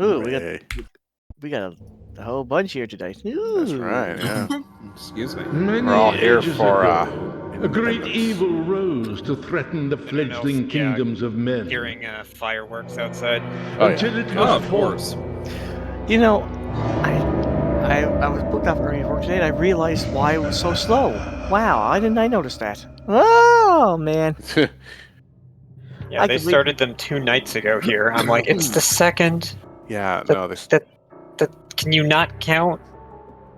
Ooh, Hooray. we got a whole bunch here today. Ooh. That's right, yeah. Excuse me. We're all here for a great evil rose to threaten the fledgling kingdoms of men. Hearing fireworks outside. Until it was of course. You know, I was booked up early for work today, and I realized why it was so slow. Wow, why didn't I notice that? Oh man. Yeah, they started them 2 nights ago here. I'm like, it's the second. Yeah, no, this Can you not count?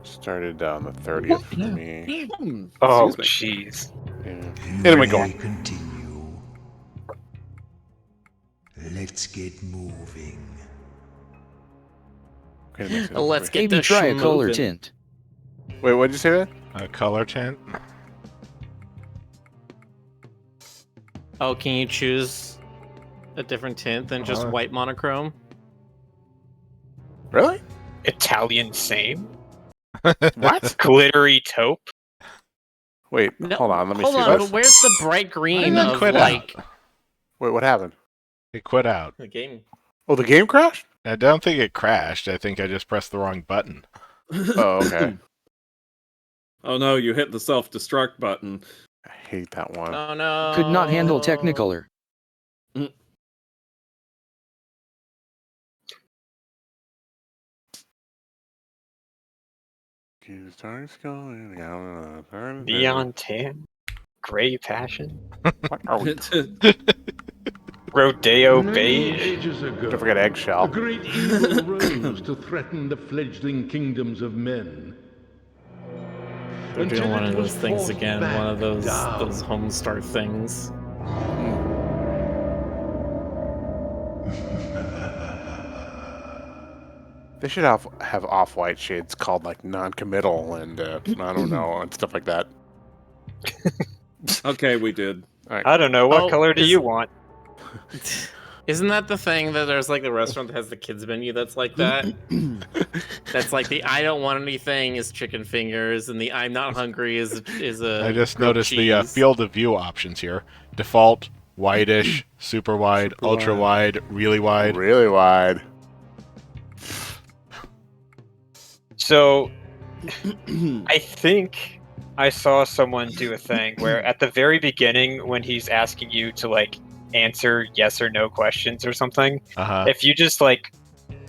started on the 30th for me. Oh, jeez. Yeah. Anyway, go on. Continue. Let's get moving. Okay, Let's get Maybe the try a color schmovin'. tint. Wait, what did you say, man? A color tint? Oh, can you choose a different tint than just white monochrome? Really? Italian same? What? Glittery taupe? Wait, No, hold on, let me hold see on, this. but where's the bright green did it of quit like Wait, what happened? It quit out. the game? Oh, the game crashed? I don't think it crashed. I think I just pressed the wrong button. Oh, okay. Oh no, you hit the self-destruct button. I hate that one. Oh no! Could not handle Technicolor. Starts going down. Neon tan? Gray passion? What are we? Rodeo Many beige? ages ago, Don't forget a eggshell. great evil rose to threaten the fledgling kingdoms of men. They're doing Until one it of was those things forced again. back One of those down. Homestar things. They should have off-white shades called like non-committal and I don't know and stuff like that. Okay, we did. I don't know. What Oh, color do you want? Isn't that the thing that there's like the restaurant that has the kids menu that's like that? That's like the I don't want anything is chicken fingers, and the I'm not hungry is a. I just grilled noticed the cheese. field of view options here. Default, whitish, super wide, ultra wide, really wide. Really wide. So, I think I saw someone do a thing where at the very beginning, when he's asking you to like answer yes or no questions or something, if you just like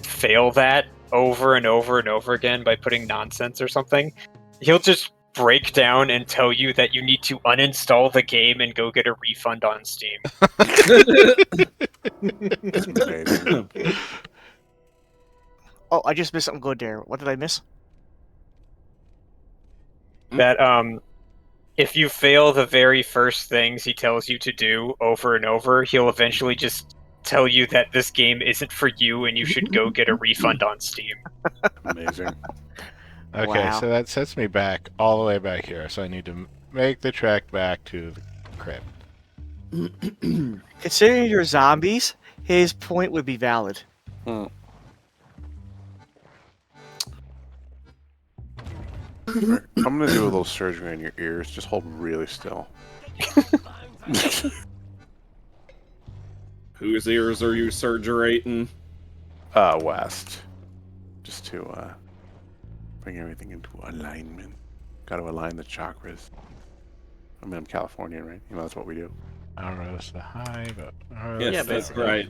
fail that over and over and over again by putting nonsense or something, he'll just break down and tell you that you need to uninstall the game and go get a refund on Steam. Oh, I just missed something good there. What did I miss? That if you fail the very first things he tells you to do over and over, he'll eventually just tell you that this game isn't for you and you should go get a refund on Steam. Amazing. Okay, Wow. so that sets me back all the way back here. So I need to make the trek back to the crypt. Considering you're zombies, his point would be valid. I'm gonna do a little surgery on your ears. Just hold really still. Whose ears are you surgerating? West. Just to bring everything into alignment. Got to align the chakras. I mean, I'm Californian, right? You know that's what we do. I don't know, it's the high, but Yes, Yeah, that's basically. right.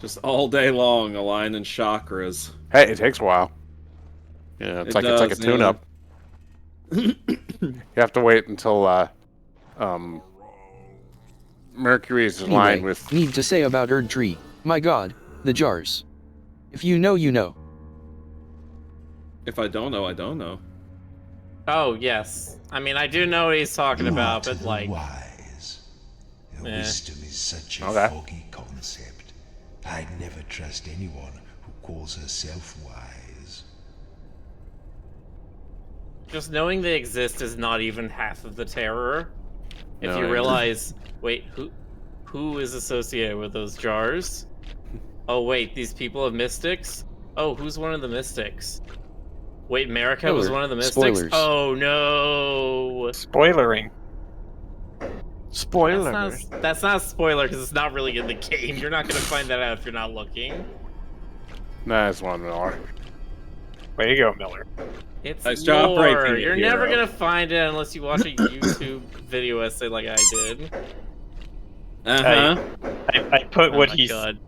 Just all day long, aligning chakras. Hey, it takes a while. Yeah, it's like a does, tune-up. You have to wait until Mercury is aligned Anyway, with. need to say about Erd Tree. My god, the jars. If you know, you know. If I don't know, I don't know. Oh yes, I mean I do know what he's talking about, but like, Wise. Eh. Wisdom is such a Okay. foggy concept. I'd never trust anyone who calls herself wise. just knowing they exist is not even half of the terror. If No, you I realize, wait, who is associated with those jars? Oh wait, these people have mystics? Oh, who's one of the mystics? Wait, Marika was Spoiler. one of the mystics? Spoilers. Oh no! Spoilering. Spoiler. That's not a spoiler because it's not really in the game. You're not gonna find that out if you're not looking. Nice one, Miller. Way to go, Miller. It's Nice job lore. breaking it, You're never hero. gonna find it unless you watch a YouTube video essay like I did. Uh-huh. I put Oh what my he's. God.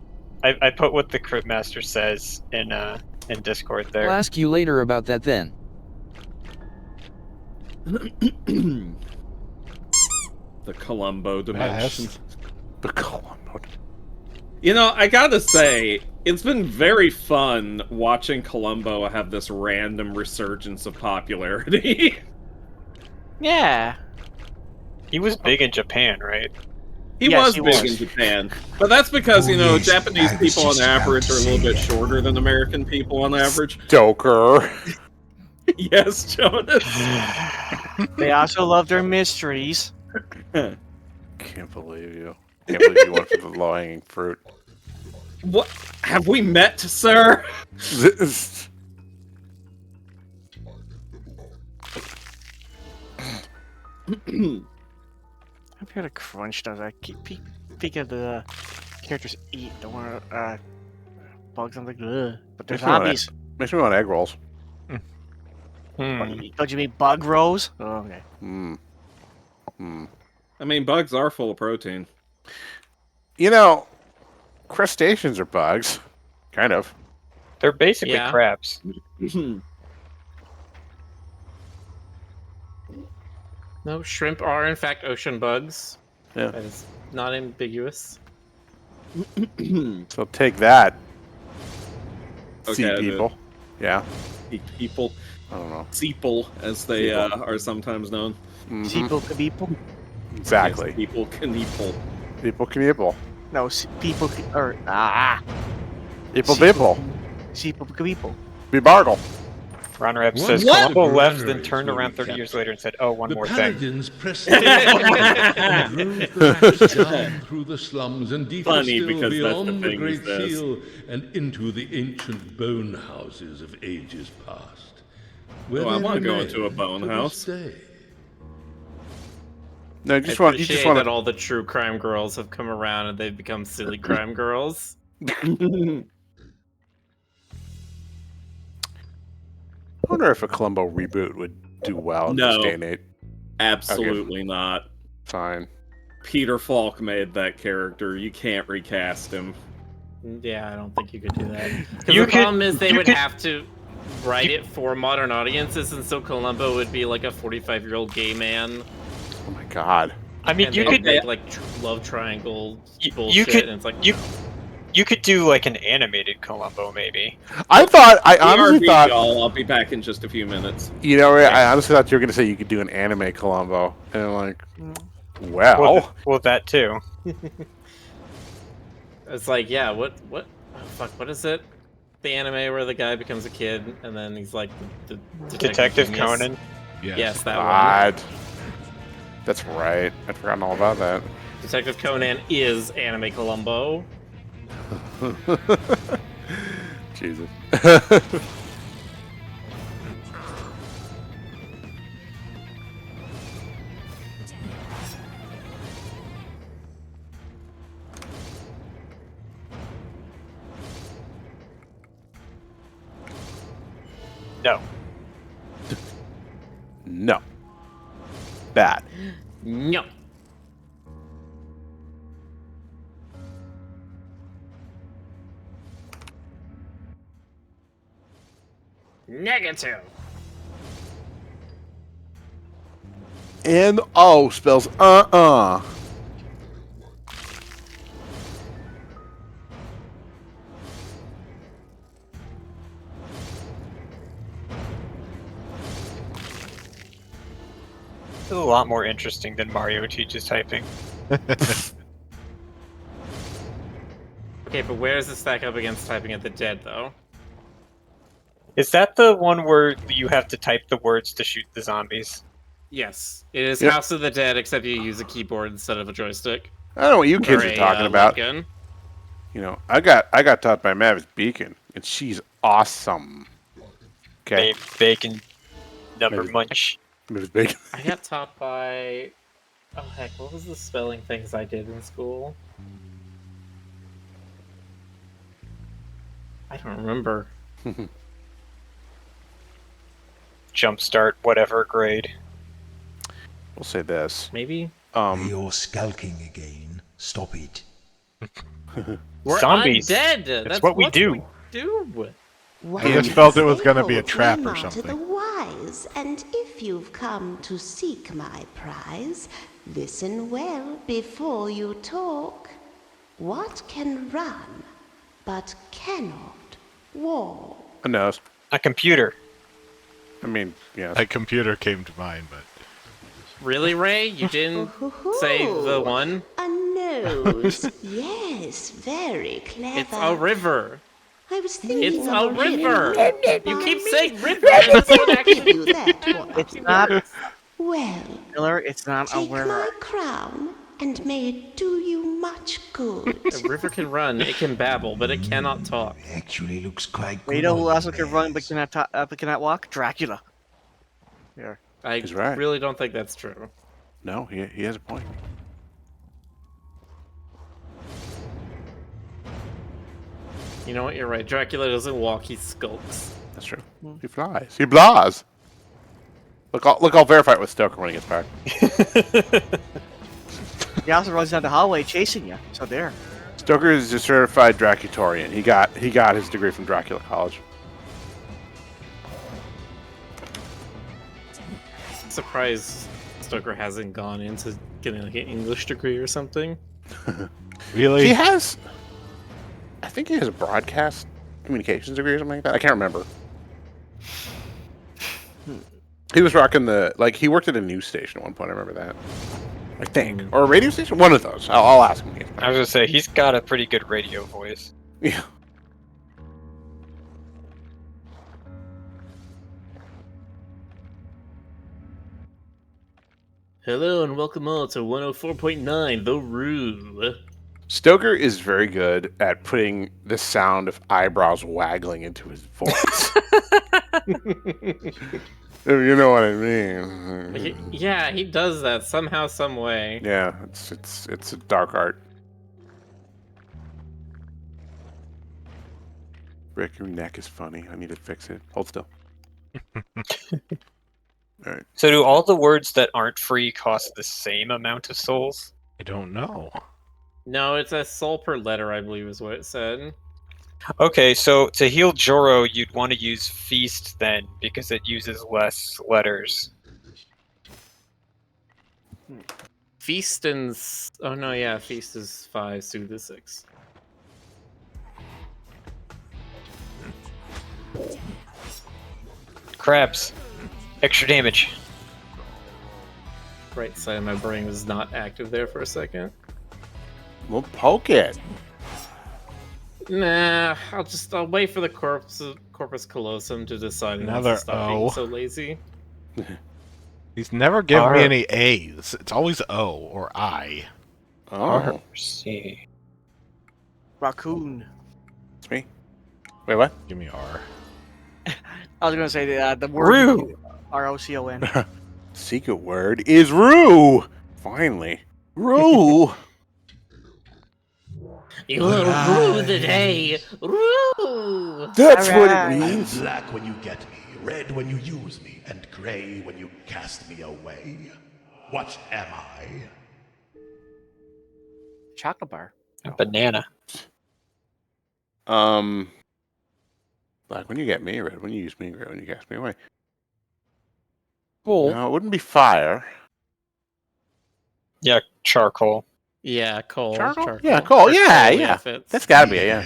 I put what the Cryptmaster says in Discord there. I'll ask you later about that then. The Columbo dimension. Yes. The Columbo. You know, I gotta say, it's been very fun watching Columbo have this random resurgence of popularity. Yeah. He was big in Japan, right? He Yes, was he big was. in Japan. But that's because, Oh, you know, yes, Japanese I was people on just about average to are a little say bit that. shorter than American people on average. Joker. Yes, Jonas. They also love their mysteries. Can't believe you. Can't believe you went for the low-hanging fruit. What? Have we met, sir? I've got a crunch, does I keep think of the characters eat. Don't want bugs. I'm like, ugh. But they're zombies. Makes me want egg rolls. Don't you mean bug rolls? Oh, okay. I mean, bugs are full of protein. You know, crustaceans are bugs. Kind of. They're basically Yeah. crabs. No, shrimp are in fact ocean bugs. Yeah. That is not ambiguous. So take that, Okay, sea people. Yeah. People. I don't know. Seeple, as they are sometimes known. Mhm. People, people. Exactly. Yes, people kneeple. People can people. No, people or People Sea- people. people. Be bargle. Ron Rap One says set of Columbo left, then granaries turned will be around 30 kept. years later and said, "Oh, one The more thing." paladins pressed their and drove the rats down through the slums and deeper Funny, still because that's the beyond the thing he Great says. Seal and into the ancient bone houses of ages past. Where Oh, I they wanna go remain into a bone to this house. day. No, you I just want. You appreciate just want that to. all the true crime girls have come around and they've become silly crime girls. I wonder if a Columbo reboot would do well in this No. day and age. Absolutely not. Fine. Peter Falk made that character. You can't recast him. Yeah, I don't think you could do that. Because You the could- problem is they you would could- have to write it for modern audiences, and so Columbo would be like a 45-year-old gay man. Oh my god. I mean, And you they could would make like love triangle You- bullshit, you could- and it's like you- no. you could do like an animated Columbo, maybe. I honestly BRB, thought. y'all. I'll be back in just a few minutes. You know, I honestly thought you were going to say you could do an anime Columbo. And I'm like, well. Well, that too. It's like, yeah, what? Oh, fuck, what is it? The anime where the guy becomes a kid and then he's like the Detective genius? Conan. Yes, that one. God. That's right. I'd forgotten all about that. Detective Conan is anime Columbo. Jesus. No. No. Bad. No. Negative. And O spells It's a lot more interesting than Mario teaches typing. Okay, but where does it stack up against typing at the dead, though? Is that the one where you have to type the words to shoot the zombies? Yes, it is Yep. House of the Dead, except you use a keyboard instead of a joystick. I don't know what you kids Or are a, talking light about. gun. You know, I got taught by Mavis Beacon, and she's awesome. Okay. Bacon number Maybe. munch. Mavis Beacon. I got taught by... Oh, heck, what was the spelling things I did in school? I don't remember. Jumpstart whatever grade. We'll say this. Maybe? You're skulking again. Stop it. We're Zombies. undead! That's what we do. I just felt it was going to be a trap or To the something. wise, and if you've come to seek my prize, listen well before you talk. What can run, but cannot walk? A nose. A computer. I mean, yeah. A computer came to mind, but Really, Ray? You didn't say the one? A nose. Yes, very clever. It's a river. I was thinking It's of a river. You keep me. saying river, and that's what actually... You that one. It's not, Well, Miller, it's not a take river. my crown, and may it do you much good. A river can run, it can babble, but it cannot talk. Actually looks quite good. You know who on also the can run legs. but cannot walk? Dracula. There. I He's right. really don't think that's true. No, he has a point. You know what? You're right. Dracula doesn't walk; he skulks. That's true. He flies. He blas. Look, I'll verify it with Stoker when he gets back. He also runs down the hallway chasing you. So there. Stoker is a certified Dracutorian. He got his degree from Dracula College. Surprised Stoker hasn't gone into getting like an English degree or something. really? He has. I think he has a broadcast communications degree or something like that. I can't remember. He was rocking he worked at a news station at one point. I remember that. I think, or a radio station. One of those. I'll ask him. I was gonna say he's got a pretty good radio voice. Yeah. Hello and welcome all to 104.9 The Roo. Stoker is very good at putting the sound of eyebrows waggling into his voice. If you know what I mean. Yeah, he does that somehow, some way. Yeah, it's a dark art. Rick, your neck is funny. I need to fix it. Hold still. Alright. So do all the words that aren't free cost the same amount of souls? I don't know. No, it's a soul per letter, I believe is what it said. Okay, so to heal Joro, you'd want to use Feast then, because it uses less letters. Feast and... Oh no, yeah, Feast is 5, Soothe is 6. Crabs. Extra damage. Right side of my brain was not active there for a second. We'll poke it. Nah, I'll wait for the corpus callosum to decide and Another to stop O. being so lazy. He's never given me R. any A's. It's always O or I. Oh, See. Raccoon. it's me. Wait, what? Give me R. I was gonna say the word Roo. Rocon. Secret word is Roo. Finally, Roo. You will rue the day! Rue! That's what it Alright. means. Black when you get me, red when you use me, and gray when you cast me away. What am I? Chocolate bar. A banana. Black when you get me, red when you use me, gray when you cast me away. Cool. No, it wouldn't be fire. Yeah, charcoal. Yeah, coal. Charcoal? Yeah, coal. Yeah, yeah. Fits. That's gotta be it, yeah.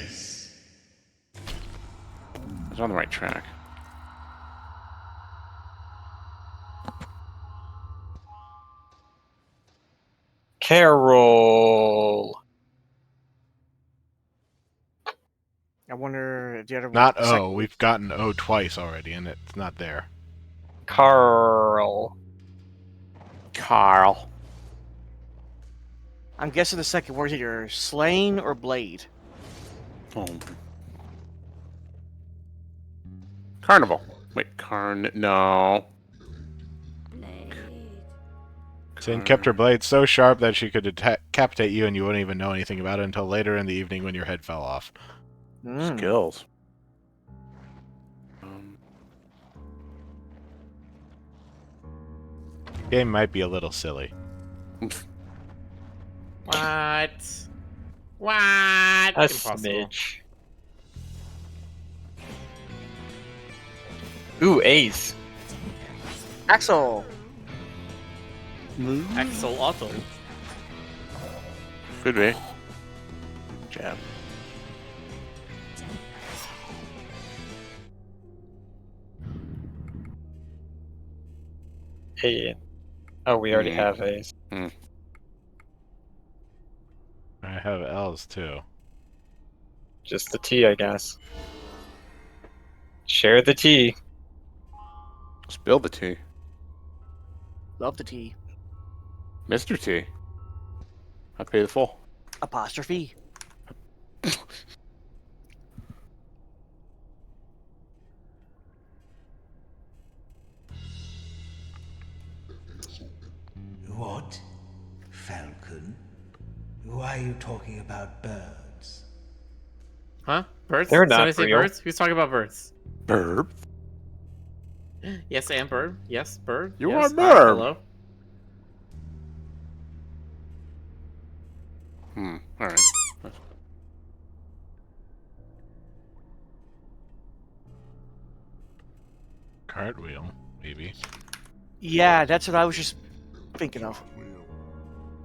It's on the right track. Carol. I wonder the other one. Not the O. second- We've gotten O twice already, and it's not there. Carl. Carl. I'm guessing the second word is either slain or blade. Oh. Carnival. Wait, no. Sin kept her blade so sharp that she could decapitate you and you wouldn't even know anything about it until later in the evening when your head fell off. Mm. Skills. Game might be a little silly. What? What? A Impossible. smidge. Ooh, A's. Axel. Axel Otto. Could be. Jab. A. Oh, we already have A's. I have L's too. Just the T, I guess. Share the T. Spill the tea. Love the tea. Mr. T. I pay the full. Apostrophe. What? Falcon? Why are you talking about birds? Huh? Birds? They're not Somebody say real. birds? Who's talking about birds? Burb. Yes, and bird. Yes, bird. You yes. are bird. Hello. Alright. Cartwheel, maybe. Yeah, that's what I was just thinking of.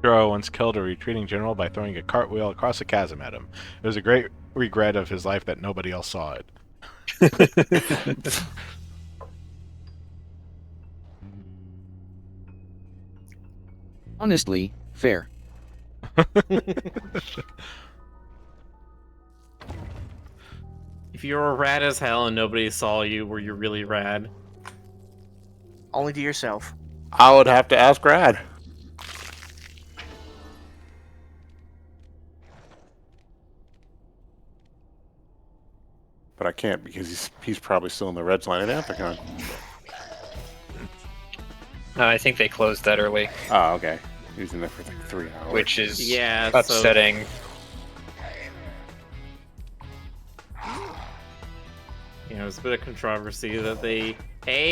Kuro once killed a retreating general by throwing a cartwheel across a chasm at him. It was a great regret of his life that nobody else saw it. Honestly, fair. If you were rad as hell and nobody saw you, were you really rad? Only to yourself. I would have to ask Rad. But I can't because he's probably still in the Reds line at Anthicon. I think they closed that early, Oh, okay. He was in there for like 3 hours. which is Yeah, so- upsetting. You know, it was a bit of controversy that they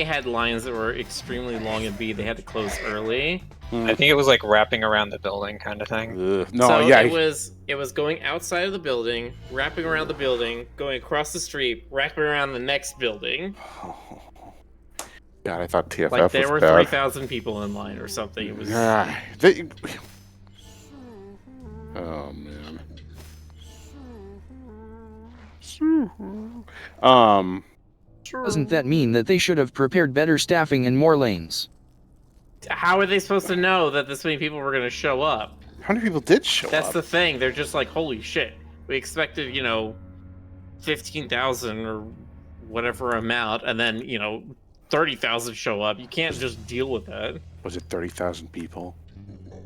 had lines that were extremely long, and B, they had to close early. I think it was like wrapping around the building kind of thing. No, So yeah. it was going outside of the building, wrapping around the building, going across the street, wrapping around the next building. God, I thought TFF Like there was were bad. 3,000 people in line or something. It was Oh man. Doesn't that mean that they should have prepared better staffing and more lanes? How are they supposed to know that this many people were going to show up? How many people did show That's up? the thing. They're just like, holy shit. We expected, 15,000 or whatever amount, and then, 30,000 show up. You can't just deal with that. Was it 30,000 people?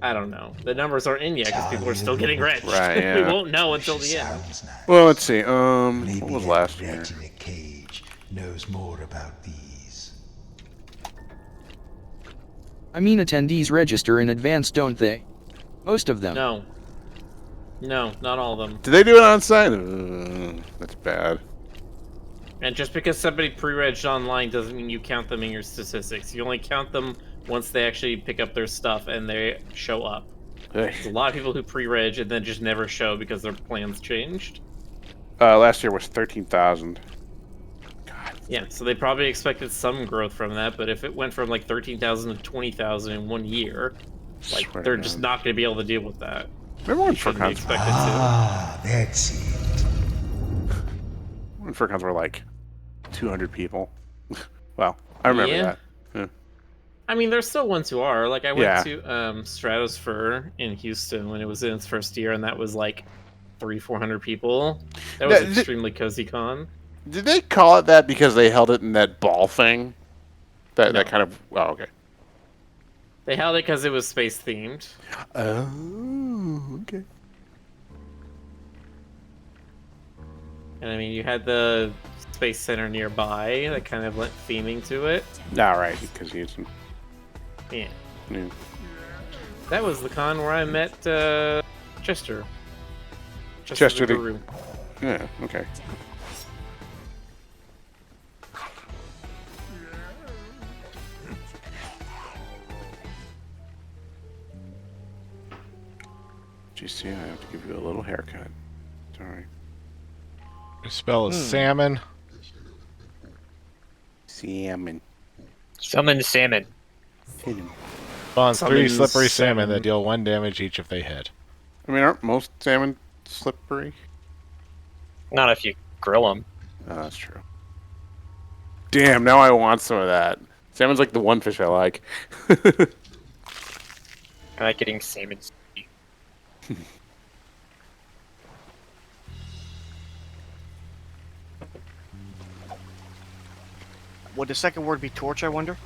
I don't know. The numbers aren't in yet because people are still getting rich. Right, We yeah. won't know until the end. Well, let's see. What Maybe was that last year? rat in a cage knows more about these. I mean, attendees register in advance, don't they? Most of them. No. No, not all of them. Did they do it on site? That's bad. And just because somebody pre-regged online doesn't mean you count them in your statistics. You only count them once they actually pick up their stuff and they show up. There's a lot of people who pre-reg and then just never show because their plans changed. Last year was 13,000. Yeah, so they probably expected some growth from that, but if it went from like 13,000 to 20,000 in 1 year, like Swear they're to just God. not going to be able to deal with that. Remember when Shouldn't be FurCons? expected to. Ah, that's it. When FurCons were like 200 people. Well, I remember Yeah. that. Yeah. I mean, there's still ones who are. Like, I went Yeah. to Stratosphere in Houston when it was in its first year, and that was like 300-400 people. That was Yeah, extremely cozy con. Did they call it that because they held it in that ball thing? That kind of. Oh, okay. They held it because it was space themed. Oh, okay. And I mean, you had the Space Center nearby that kind of lent theming to it. Nah, right, because he's. Yeah. Yeah. That was the con where I met Chester. Chester the- Guru. Yeah, okay. GC, I have to give you a little haircut. Sorry. The spell is salmon. Salmon. Summon salmon. Spawns 3 Summons slippery salmon salmon. that deal 1 damage each if they hit. I mean, aren't most salmon slippery? Not if you grill them. Oh, that's true. Damn, now I want some of that. Salmon's like the one fish I like. I like getting salmon. Would the second word be torch, I wonder?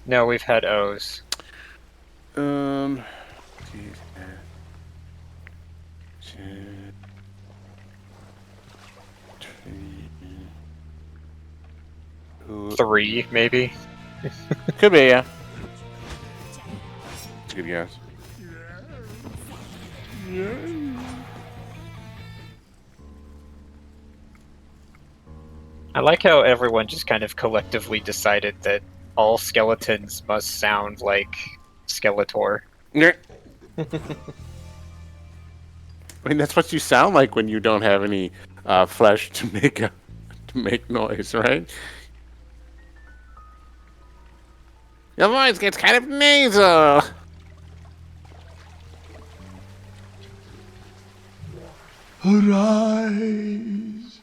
No, we've had O's. Three, maybe. Could be, yeah. That's a good guess. I like how everyone just kind of collectively decided that all skeletons must sound like Skeletor. Yeah. I mean, that's what you sound like when you don't have any flesh to make noise, right? Your voice gets kind of nasal. Arise!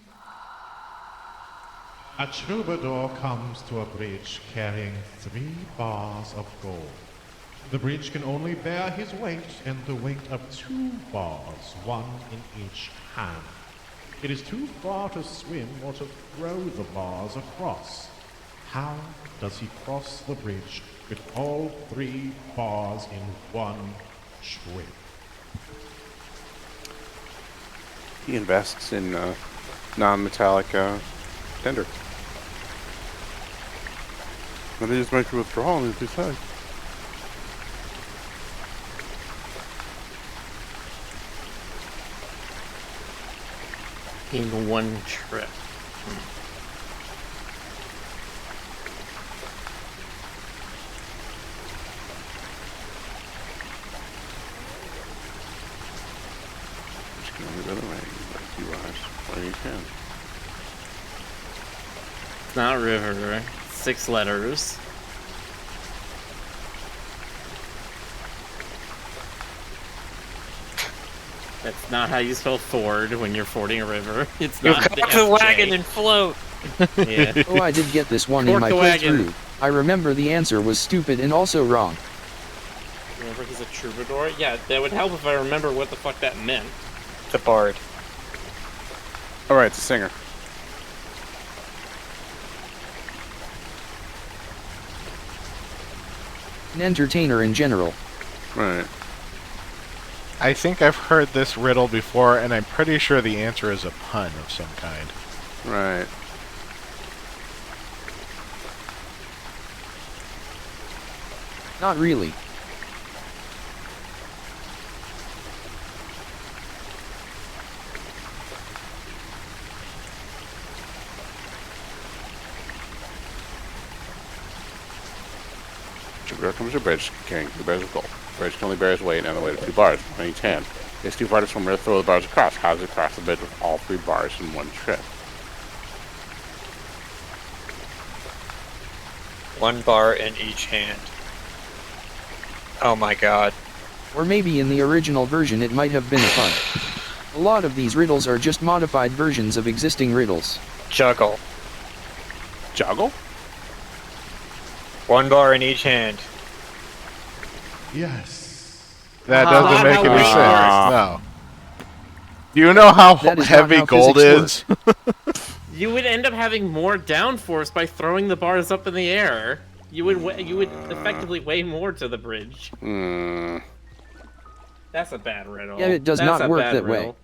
A troubadour comes to a bridge carrying 3 bars of gold. The bridge can only bear his weight and the weight of 2 bars, 1 in each hand. It is too far to swim or to throw the bars across. How does he cross the bridge with all 3 bars in one trip? He invests in non-metallic tender. But they just make a withdrawal and decide. In one trip. Which can only go the way, like you rise, where you can. It's not river. 6 letters. That's not how you spell ford when you're fording a river. It's You not cock the FJ. wagon and float! Yeah. Oh, I did get this one in Torque my the wagon. playthrough. I remember the answer was stupid and also wrong. Remember he's a troubadour? Yeah, that would help if I remember what the fuck that meant. The bard. Alright, it's a singer. An entertainer in general. Right. I think I've heard this riddle before, and I'm pretty sure the answer is a pun of some kind. Right. Not really. Troubadour comes to a bridge carrying 2 bars of gold. The bridge can only bear his weight and the weight of 2 bars on each hand. It is too far to swim or throw the bars across. How does it cross the bridge with all 3 bars in one trip? 1 bar in each hand. Oh my god. Or maybe in the original version it might have been a pun. A lot of these riddles are just modified versions of existing riddles. Juggle. Juggle? 1 bar in each hand. Yes. That doesn't not make how any it sense. No. Do you know how That is not heavy how gold physics is? You would end up having more downforce by throwing the bars up in the air. You would effectively weigh more to the bridge. That's a bad riddle. Yeah, it does That's not a work bad that way. riddle.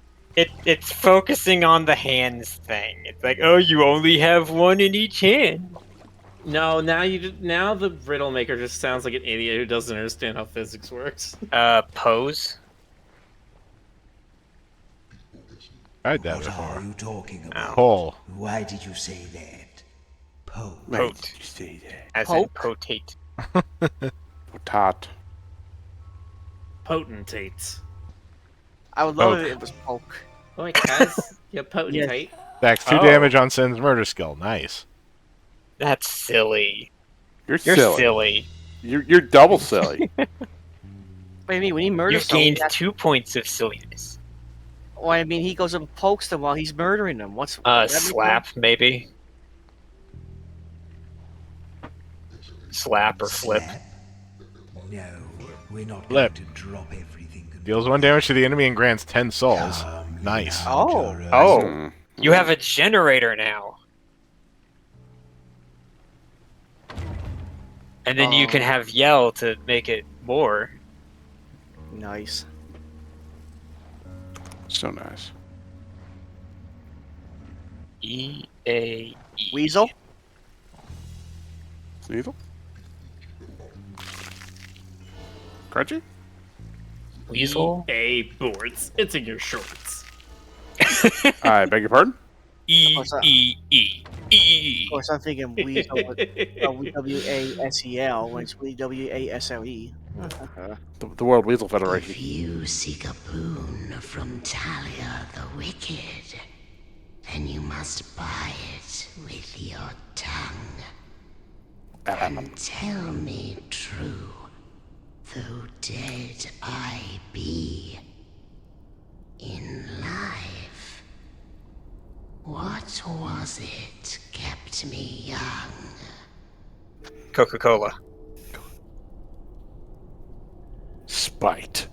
It's focusing on the hands thing. It's like, oh, you only have 1 in each hand. No, now the riddle maker just sounds like an idiot who doesn't understand how physics works. Pose. I doubt What it. are you talking about? Pole. Why did you say that? Poe. Right. Did you say that? As in potate. Potat. potentate. I would love Poke. it if it was poke. Oh, wait, Kaz, you potentate. Stacks 2 Oh. damage on Sin's murder skill. Nice. That's silly. You're You're silly. silly. You're double silly. What do you mean? When he murders You've someone, gained that's- 2 points of silliness. well, I mean, he goes and pokes them while he's murdering them. What's that make Slap, maybe. Slap or flip. Slap? No, we're not Flip. going to drop everything. and Deals 1 damage to the enemy and grants 10 souls. come Nice. now, Oh. Joro. Oh, Mm. you have a generator now. And then you can Oh. have yell to make it more. Nice. So nice. E-A-E. Weasel? Sneasel? Crunchy? Weasel? A boards. It's in your shorts. I beg your pardon? E-E-E. Of E. course, I'm thinking Weasel with W-A-S-E-L when it's W-A-S-L-E. The World Weasel Federation. If you seek a boon from Talia the Wicked, then you must buy it with your tongue. And tell me true, though dead I be, in life, what was it kept me young? Coca-Cola. Spite.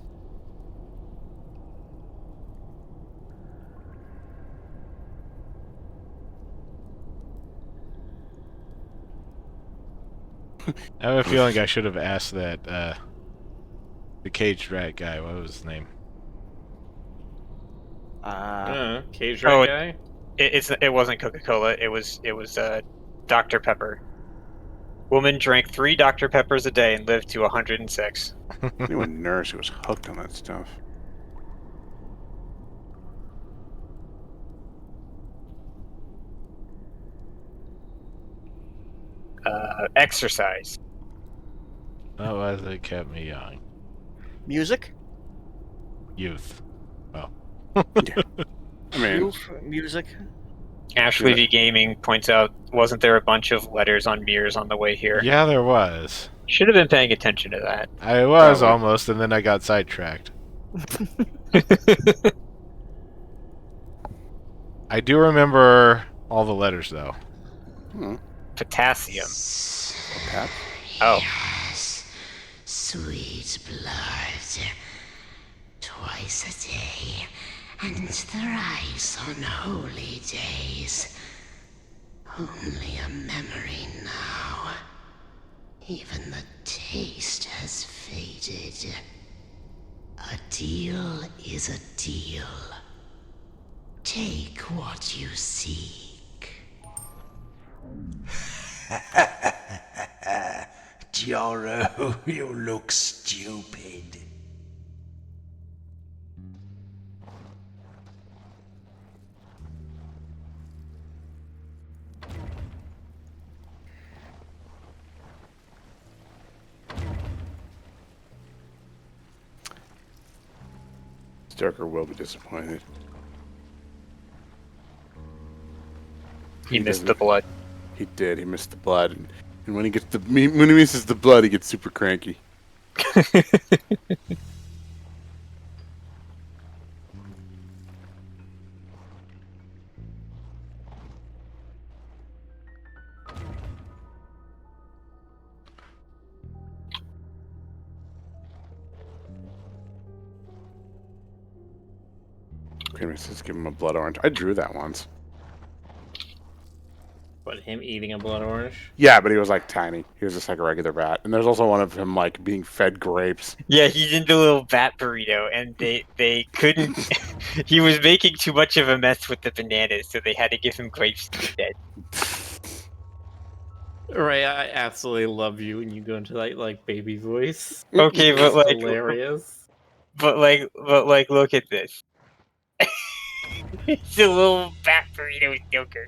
I have a feeling I should have asked that, the caged rat guy. What was his name? Cage Oh, rat guy? It wasn't Coca-Cola. It was Dr. Pepper. Woman drank 3 Dr. Peppers a day and lived to 106. I knew a nurse who was hooked on that stuff. Exercise. What was it kept me young? Music? Youth. Well. I mean, Youth, music? Ashley Yeah. V Gaming points out, wasn't there a bunch of letters on mirrors on the way here? Yeah, there was. Should have been paying attention to that. I was Probably. almost, and then I got sidetracked. I do remember all the letters, though. Potassium. Pat? Oh. Yes, sweet blood. Twice a day, and thrice on holy days. Only a memory now. Even the taste has faded. A deal is a deal. Take what you seek. Joro, you look stupid. Stoker will be disappointed. He missed the blood. He did. He missed the blood, and when he gets when he misses the blood, he gets super cranky. Okay, let's give him a blood orange. I drew that once. But him eating a blood orange? Yeah, but he was like tiny. He was just like a regular rat. And there's also one of him like being fed grapes. Yeah, he's in the little bat burrito, and they couldn't. He was making too much of a mess with the bananas, so they had to give him grapes instead. Ray, I absolutely love you when you go into that like baby voice. Okay, but It's like, hilarious. but like, look at this. It's a little bat burrito Joker.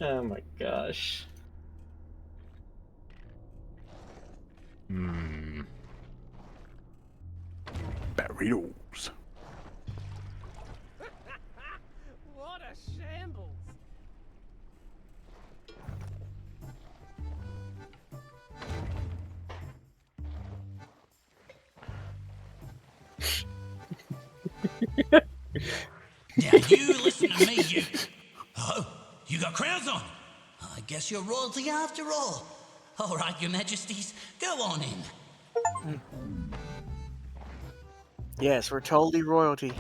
Oh my gosh. Burritos. What a shambles! Now you listen to me, you. Oh, you got crowns on. I guess you're royalty after all. All right, your majesties, go on in. Yes, we're totally royalty.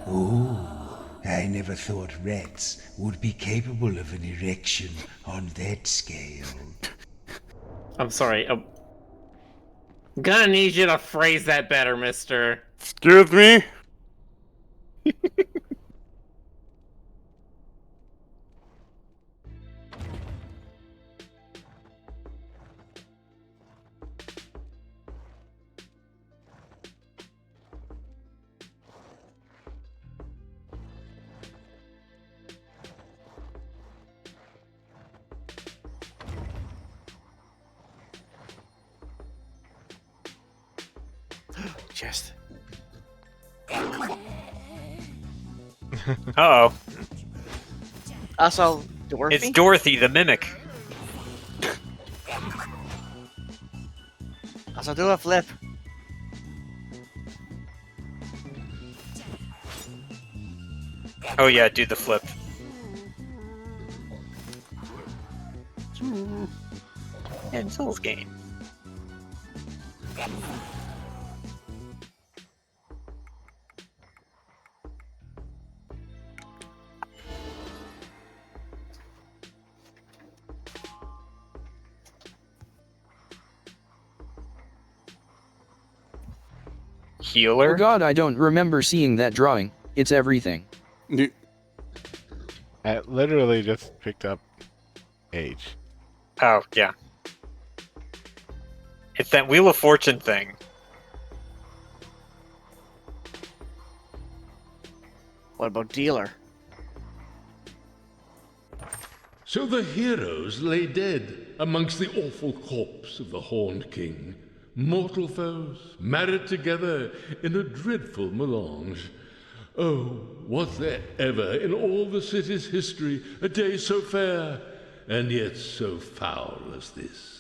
Oh, I never thought rats would be capable of an erection on that scale. I'm sorry. I'm gonna need you to phrase that better, mister. Excuse me? Chest. Uh-oh. Also, Dorothy? It's Dorothy the Mimic. Also, do a flip. Oh yeah, do the flip. And Souls game. Healer? Oh god, I don't remember seeing that drawing. It's everything. I literally just picked up age. Oh, yeah. It's that Wheel of Fortune thing. What about dealer? So the heroes lay dead amongst the awful corpse of the Horned King. Mortal foes, married together in a dreadful melange. Oh, was there ever in all the city's history a day so fair, and yet so foul as this?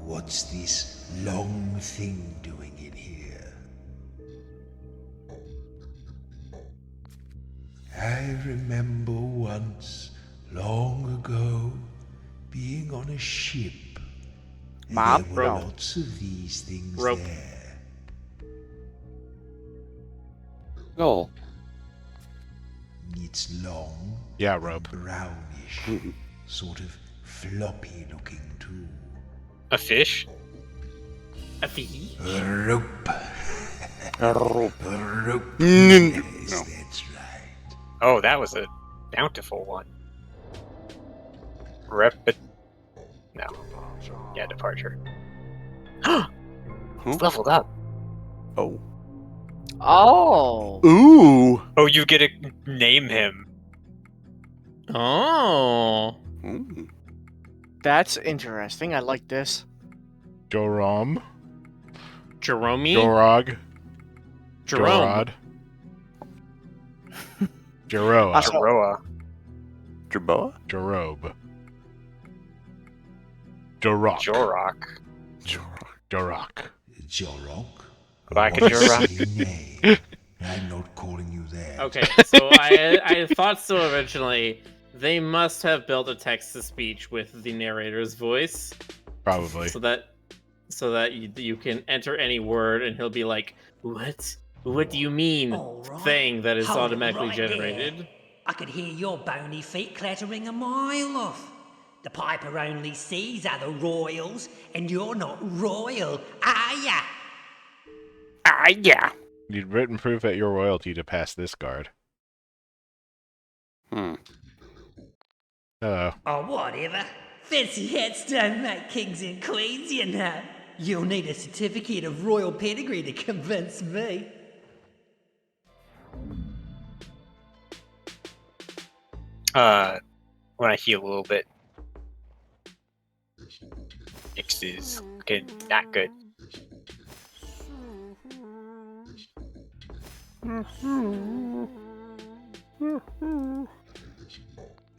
What's this long thing doing in here? I remember once, long ago, being on a ship. Mom? There were Bro. lots of these things Rope. there. Goal. It's long, Yeah, rope. brownish, sort of floppy looking too. A fish? A fee? A rope. A rope. A rope. Mm, Yes, no. that's right. Oh, that was a bountiful one. No. Yeah, departure. It's leveled up. Oh. Oh! Ooh. Oh, you get to name him. Oh. Mm. That's interesting. I like this. Joram. Jerome? Jorog. Jerome. Jorod. Jeroa. Also- Aroa. Jerboa? Jorob. Jorok. Jorok. Jorok. Jorok? Black and What a Jorok. silly name. I'm not calling you that. Okay, so I thought so originally. They must have built a text-to-speech with the narrator's voice. Probably. So that so that you can enter any word, and he'll be like, "What? What do you mean?" All right. Thing that is Hold it automatically right there. generated. I could hear your bony feet clattering a mile off. The piper only sees other royals, and you're not royal, are ya? Yeah. You'd written proof at your royalty to pass this guard. Hmm. Hello. Oh, whatever. Fancy hats don't make kings and queens, you know. You'll need a certificate of royal pedigree to convince me. When I heal a little bit. X is good, not good.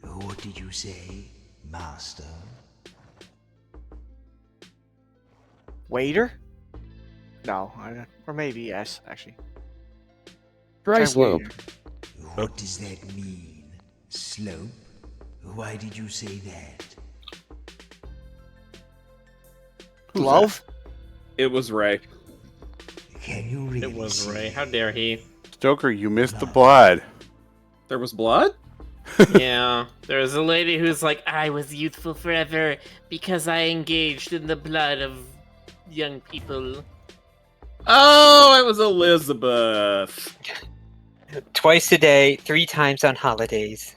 What did you say, master? Waiter? No, or maybe yes, actually. Dry Try slope. waiter. What does that mean? Slope? Why did you say that? Glove? It was Ray. Can you really It was say Ray. How dare he? Stoker, you missed the blood. There was blood? Yeah, there's a lady who's like, I was youthful forever because I engaged in the blood of young people. Oh, it was Elizabeth. Twice a day, 3 times on holidays.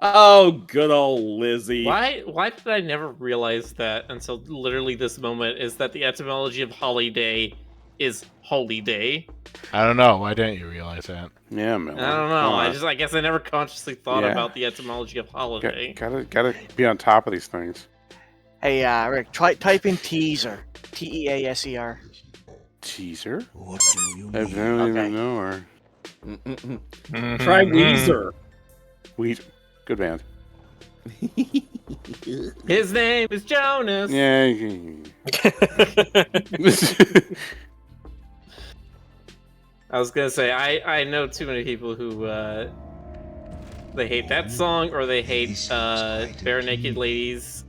Oh, good old Lizzie. Why did I never realize that until literally this moment, is that the etymology of holiday is holy day? I don't know. Why didn't you realize that? Yeah, man. I don't know. I guess I never consciously thought Yeah. about the etymology of holiday. Gotta be on top of these things. Hey, Rick, type in teaser. Teaser. Teaser? What do you I mean? don't Okay. even know her. Try Weezer. Weezer. Good band. His name is Jonas. Yeah. I was gonna say I know too many people who they hate that song, or they hate bare naked ladies.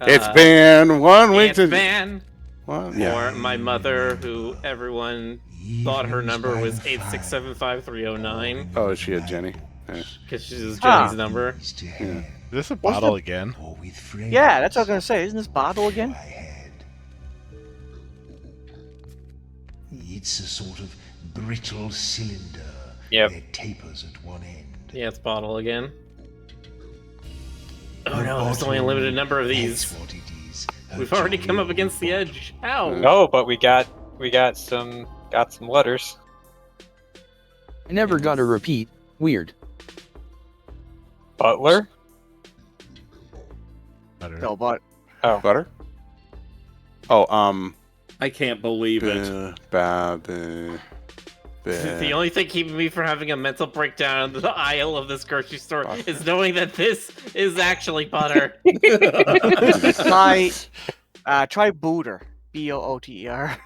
It's been 1 week Ants to. Band. What? Yeah. Or my mother, who everyone thought her number was 8675309 Oh, is she a Jenny? Yeah. because she's Jenny's number. Yeah. Is this a bottle again? Yeah, that's what I was gonna say. Isn't this bottle again? It's a sort of brittle cylinder Yep. that tapers at one end. Yeah, it's bottle again. Oh no, there's only a limited number of these. That's what it is. We've already come up against the edge. Ow! No, but we got some letters. I never got a repeat. Weird. Butler? Butter. No, but Oh. Butter? Oh, I can't believe it. The only thing keeping me from having a mental breakdown in the aisle of this grocery store is knowing that this is actually butter. try booter. Booter.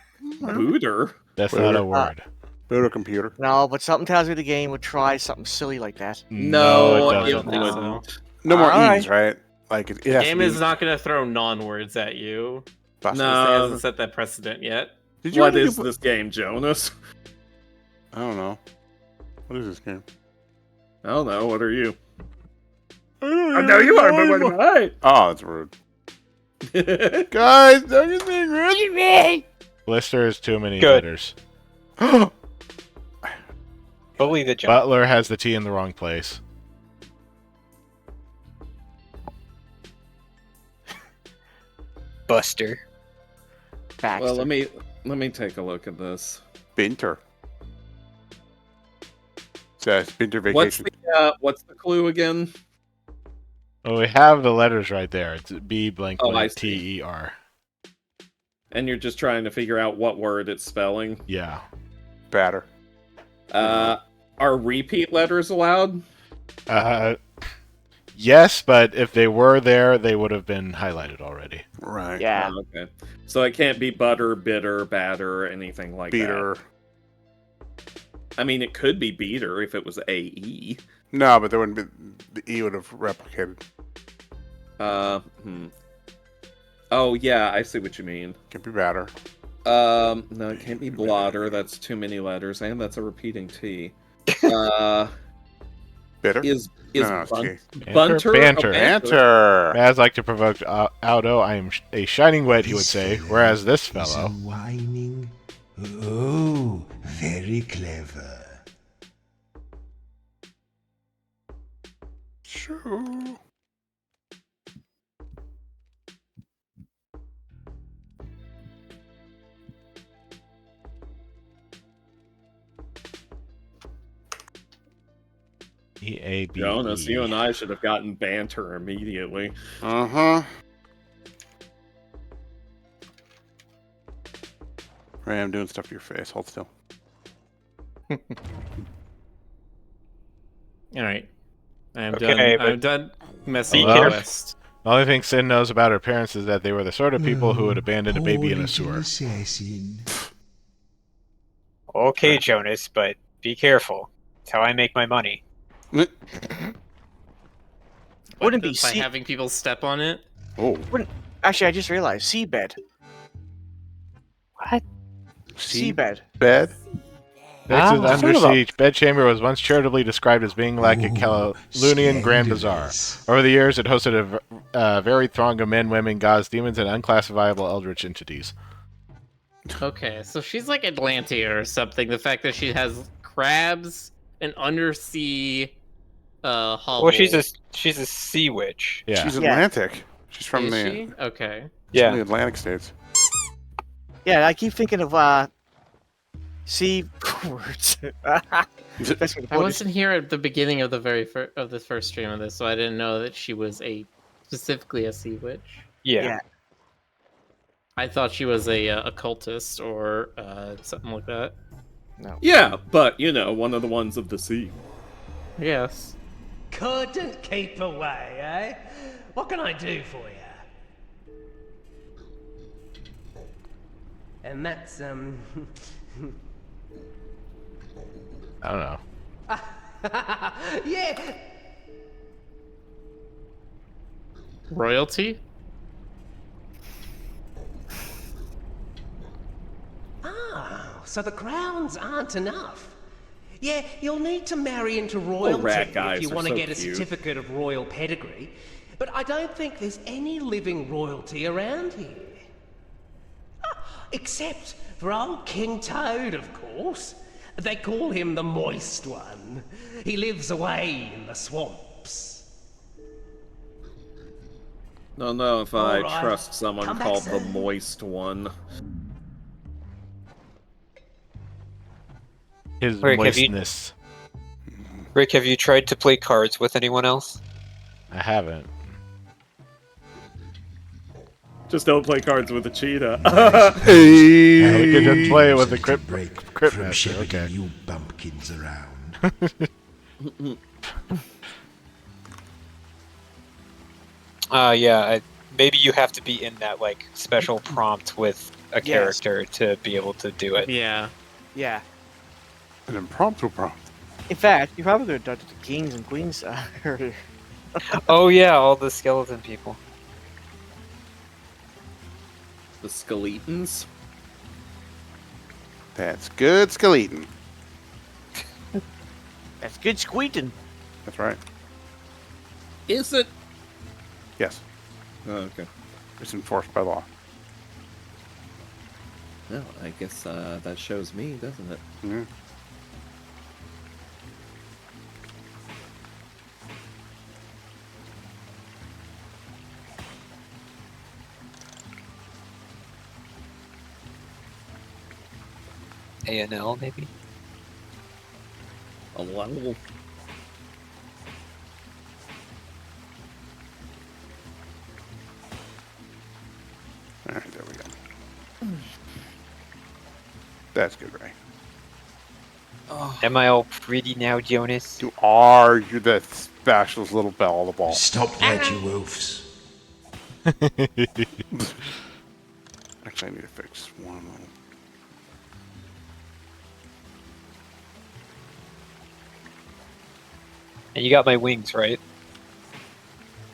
Booter? That's not a word. Booter computer. No, but something tells me the game would try something silly like that. No, it it doesn't. wouldn't. No more All E's, right? Like it has Game to be is not going to throw non-words at you. possible. It No. hasn't set that precedent yet. Did you What already is do- this game, Jonas? I don't know. What is this game? I don't know. What are you? I know you are, but what am I? Oh, that's rude. Guys, don't you think rude to me? Blister is too many Good. letters. Bully the jump. Butler has the T in the wrong place. Buster. Baxter. Well, let me take a look at this. Binter. It's Binter What's vacation. what's the clue again? Well, we have the letters right there. It's B blank Oh, I blank see. T-E-R. And you're just trying to figure out what word it's spelling. Yeah. Batter. Are repeat letters allowed? Yes, but if they were there, they would have been highlighted already. Right. Yeah. Oh, okay. So it can't be butter, bitter, batter, anything like Beater. that. I mean, it could be beater if it was AE. No, but there wouldn't be. The E would have replicated. Oh yeah, I see what you mean. Can be better. No, it can't be blotter. That's too many letters, and that's a repeating T. Bitter? Is No, it's bun- T. bunter? Oh, Banter. Banter. As like to provoke Aldo, I am a shining wet, he would say, whereas this fellow... Is whining. Oh, very clever. Sure. E-A-B-E. Jonas, you and I should have gotten banter immediately. Uh-huh. Ray, I'm doing stuff to your face. Hold still. Alright. I'm Okay, done. I'm done messing Be with careful. West. The only thing Sin knows about her parents is that they were the sort of people who would abandon a baby in a sewer. Assassin. Okay, Jonas, but be careful. It's how I make my money. Wouldn't be By sea. having people step on it? Oh. Actually, I just realized seabed. What? Seabed. Bed? Next is Ah. Under Siege. Bedchamber was once charitably described as being like a Calunian Grand Bazaar. Over the years, it hosted a varied throng of men, women, gods, demons, and unclassifiable eldritch entities. Okay, so she's like Atlantea or something. The fact that she has crabs and undersea hovel. Well, she's a sea witch. Yeah. She's Atlantic. She's from Is the, she? Okay. she's from the Atlantic states. Yeah, I keep thinking of sea words. That's what I wasn't here at the beginning of the the first stream of this, so I didn't know that she was specifically a sea witch. Yeah. I thought she was a occultist or something like that. No. Yeah, but you know, one of the ones of the sea. Yes. Couldn't keep away, eh? What can I do for you? And that's, I don't know. yeah. Royalty? Ah, so the crowns aren't enough. Yeah, you'll need to marry into royalty rat guys if you are want to so get a cute. certificate of royal pedigree. But I don't think there's any living royalty around here. Except for old King Toad, of course. They call him the Moist One. He lives away in the swamps. Don't know if I All right. trust someone Come back called the soon. Moist One. His Rick, moistness. Rick, have you tried to play cards with anyone else? I haven't. Just don't play cards with a cheetah. Yeah, we could just play it with the From Cryptmaster. shepherding Okay. you bumpkins around. Maybe you have to be in that like special prompt with a character to be able to do it. Yeah. Yeah. An impromptu prompt. In fact, you probably could have done it to the kings and queens earlier. Oh yeah, all the skeleton people. The Skeletons? That's good skeleton. That's good squeaking. That's right. Is it? Yes. Oh, okay. It's enforced by law. Well, I guess that shows me, doesn't it? Mm-hmm. ANL maybe. A level. Alright, there we go. That's good, Ray. Am I all pretty now, Jonas? You are. You're the specialist little bell of the ball. Stop that, you wolves. Actually, I need to fix one little. And you got my wings, right?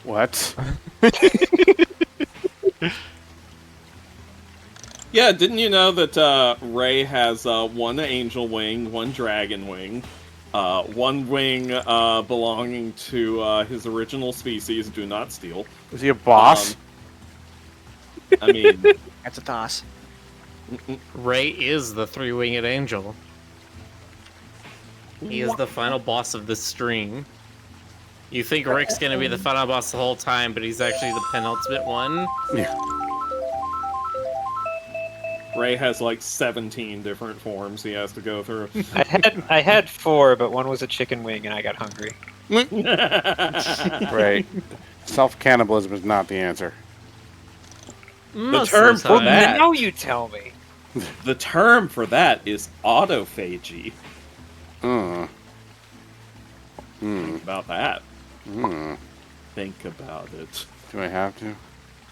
What? Yeah, didn't you know that Ray has one angel wing, one dragon wing, one wing belonging to his original species, Do Not Steal. Is he a boss? I mean... That's a toss. Ray is the three-winged angel. He is the final boss of this stream. You think Rick's gonna be the final boss the whole time, but he's actually the penultimate one? Yeah. Ray has like 17 different forms he has to go through. I had 4, but one was a chicken wing, and I got hungry. Right. Self-cannibalism is not the answer. The term for that... Now you tell me. The term for that is autophagy. Think about that. Think about it. Do I have to?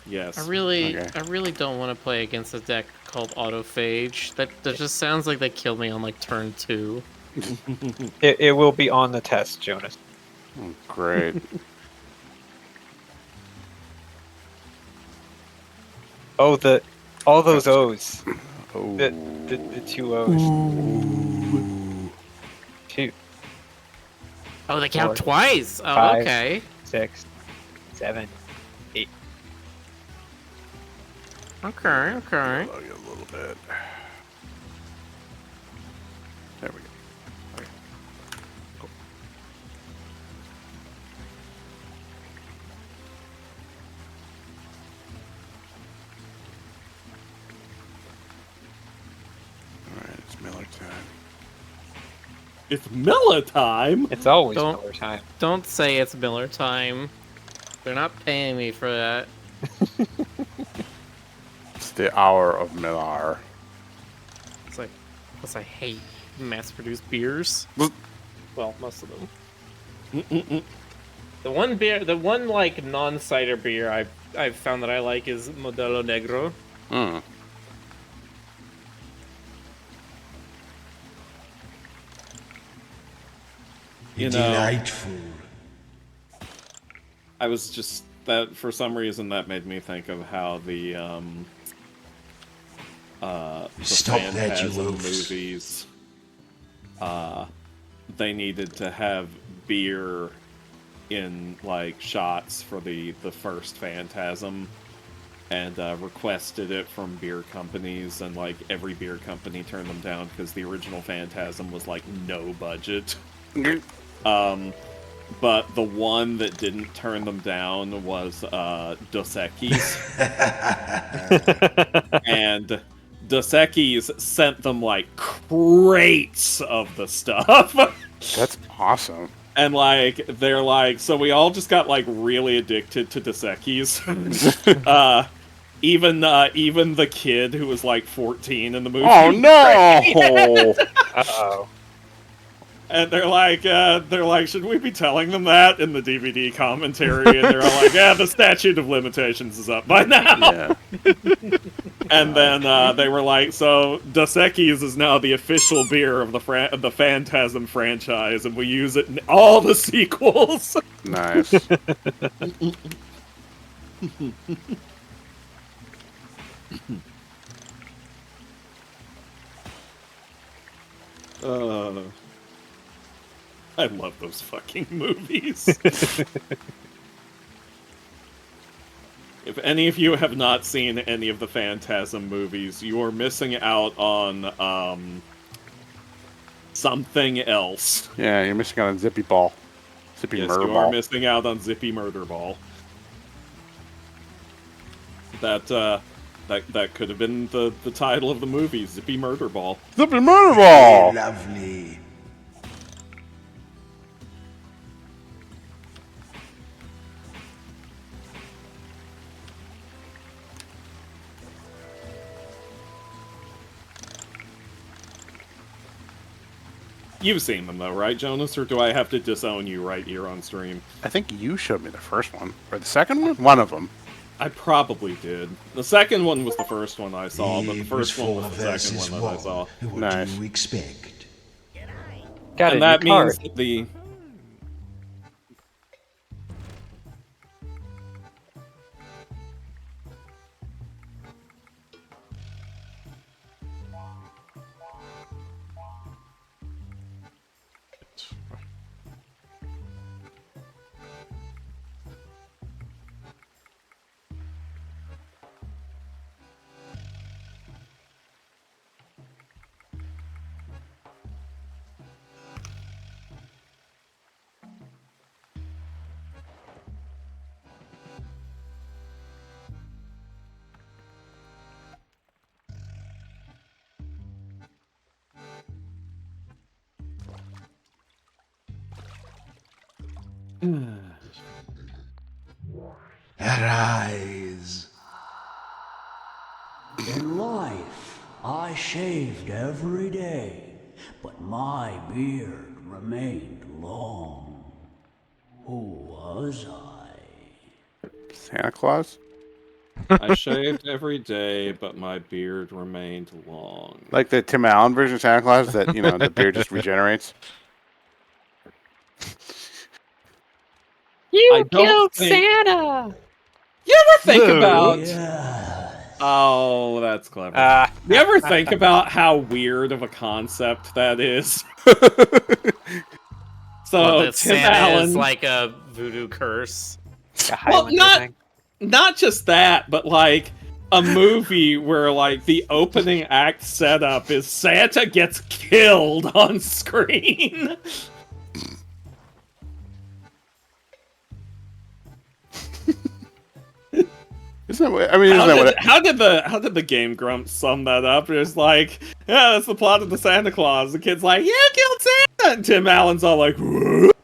Yes. I really don't want to play against a deck called Autophage. That just sounds like they killed me on like turn 2. It will be on the test, Jonas. Oh, great. Oh, all those O's. Oh. The 2 O's. Ooh. 2. Oh, they count twice. Oh, 5, okay. 6, 7, 8. Okay. I'll get a little bit. There we go. Okay. Oh. Alright, it's Miller time. It's Miller time? It's always Miller time. Don't say it's Miller time. They're not paying me for that. It's the hour of Miller. It's like, plus I hate mass-produced beers. Well, most of them. The one like non-cider beer I've found that I like is Modelo Negro. You know, Delightful. I was just that for some reason that made me think of how the Stop that, you Phantasm oafs. movies, they needed to have beer in like shots for the first Phantasm, and requested it from beer companies, and like every beer company turned them down because the original Phantasm was like no budget. But the one that didn't turn them down was Dos Equis. And Dos Equis sent them like crates of the stuff. That's awesome. And like they're like, so we all just got like really addicted to Dos Equis. Even the kid who was like 14 in the movie. Oh no! Uh-oh. And they're like, should we be telling them that in the DVD commentary? And they're all like, yeah, the statute of limitations is up by now. Yeah. And then they were like, so Dos Equis is now the official beer of the Phantasm franchise, and we use it in all the sequels. Nice. I love those fucking movies. If any of you have not seen any of the Phantasm movies, you are missing out on something else. Yeah, you're missing out on Zippy Ball. Zippy Yes, Murder you Ball. are missing out on Zippy Murder Ball. That could have been the title of the movie, Zippy Murder Ball. Zippy Murder Ball! Lovely. You've seen them though, right, Jonas? Or do I have to disown you right here on stream? I think you showed me the first one. Or the second one? One of them. I probably did. The second one was the first one I saw, but the It first one was four the second versus one that I one. saw. What Nice. do you expect? Got And a that new card. means that the... Arise. In life, I shaved every day, but my beard remained long. Who was I? Santa Claus? I shaved every day, but my beard remained long. Like the Tim Allen version of Santa Claus that, the beard just regenerates? You don't killed think- Santa! You ever think Boo. about... Yeah. Oh, that's clever. You ever think about how weird of a concept that is? So, Well, that Tim Santa Allen... is like a voodoo curse. Well, not just that, but like a movie where like the opening act setup is Santa gets killed on screen. Isn't that what, I mean, isn't that what how did the Game Grumps sum that up? It's like, yeah, that's the plot of the Santa Claus. The kid's like, yeah, killed Santa, and Tim Allen's all like, what?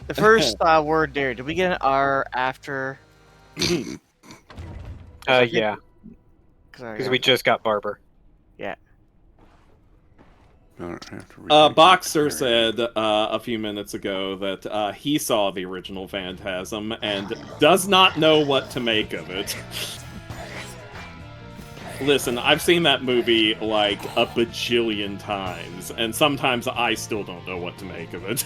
The first word there. Did we get an R after? Yeah. Because we just got Barber. Yeah. Boxer said a few minutes ago that he saw the original Phantasm and does not know what to make of it. Listen, I've seen that movie like a bajillion times, and sometimes I still don't know what to make of it.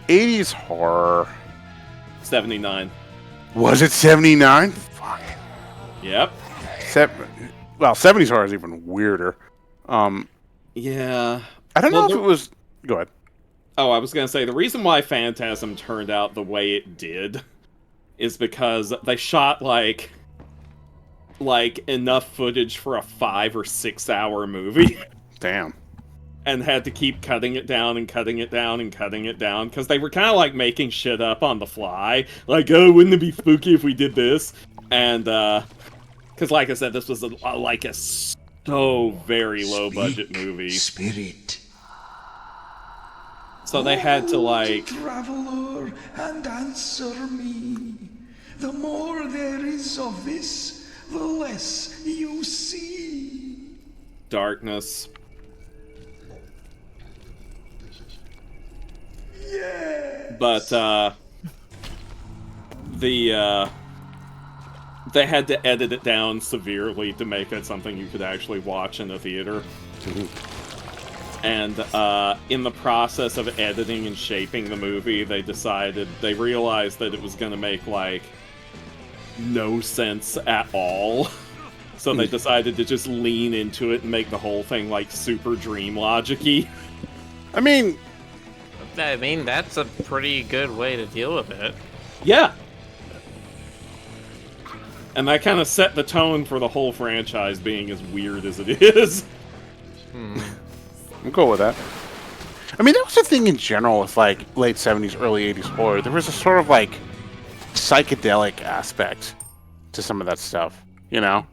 80s horror. 79. Was it 79? Fuck. Yep. 70s horror is even weirder. Yeah. I don't know if it was... Go ahead. Oh, I was going to say, the reason why Phantasm turned out the way it did is because they shot, like enough footage for a 5 or 6 hour movie. Damn. And had to keep cutting it down and cutting it down and cutting it down, because they were kind of like making shit up on the fly. Like, oh, wouldn't it be spooky if we did this? And, because like I said, this was a so very low budget movie. Spirit. So they had to like... Traveler, and answer me. The more there is of this, the less you see. Darkness. Yeah. But, they had to edit it down severely to make it something you could actually watch in a theater. And in the process of editing and shaping the movie, they realized that it was going to make, like, no sense at all. So they decided to just lean into it and make the whole thing, like, super dream logic-y. I mean, that's a pretty good way to deal with it. Yeah. And that kind of set the tone for the whole franchise being as weird as it is. I'm cool with that. I mean, that was the thing in general with, like, late 70s, early 80s horror. There was a sort of, like, psychedelic aspect to some of that stuff, you know?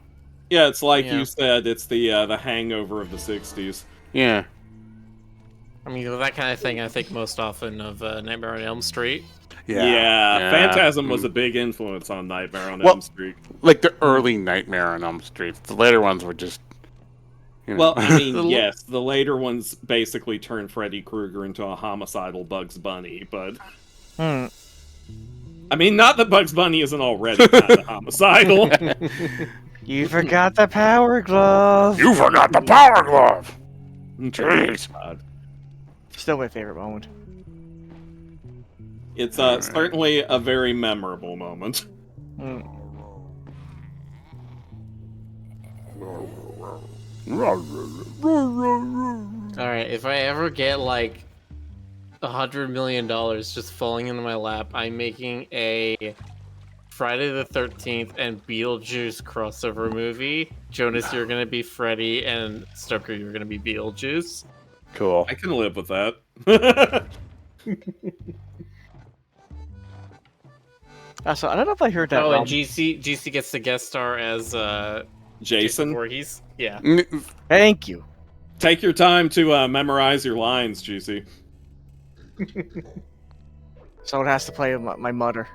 Yeah, it's like you said, it's the hangover of the 60s. Yeah. I mean, with that kind of thing, I think most often of Nightmare on Elm Street. Yeah. Phantasm was a big influence on Nightmare on Elm Street. Like the early Nightmare on Elm Street. The later ones were just... Well, I mean, yes, the later ones basically turned Freddy Krueger into a homicidal Bugs Bunny, but... I mean, not that Bugs Bunny isn't already kind of homicidal. You forgot the Power Glove! You forgot the Power Glove! Jeez. Still my favorite moment. It's certainly a very memorable moment. Alright, if I ever get like $100 million just falling into my lap, I'm making a Friday the 13th and Beetlejuice crossover movie. Jonas, you're gonna be Freddy, and Stoker, you're gonna be Beetlejuice. Cool. I can live with that. So I don't know if I heard that. Oh, and GC gets to guest star as Jason Voorhees. Yeah. Thank you. Take your time to memorize your lines, Juicy. So it has to play with my mother.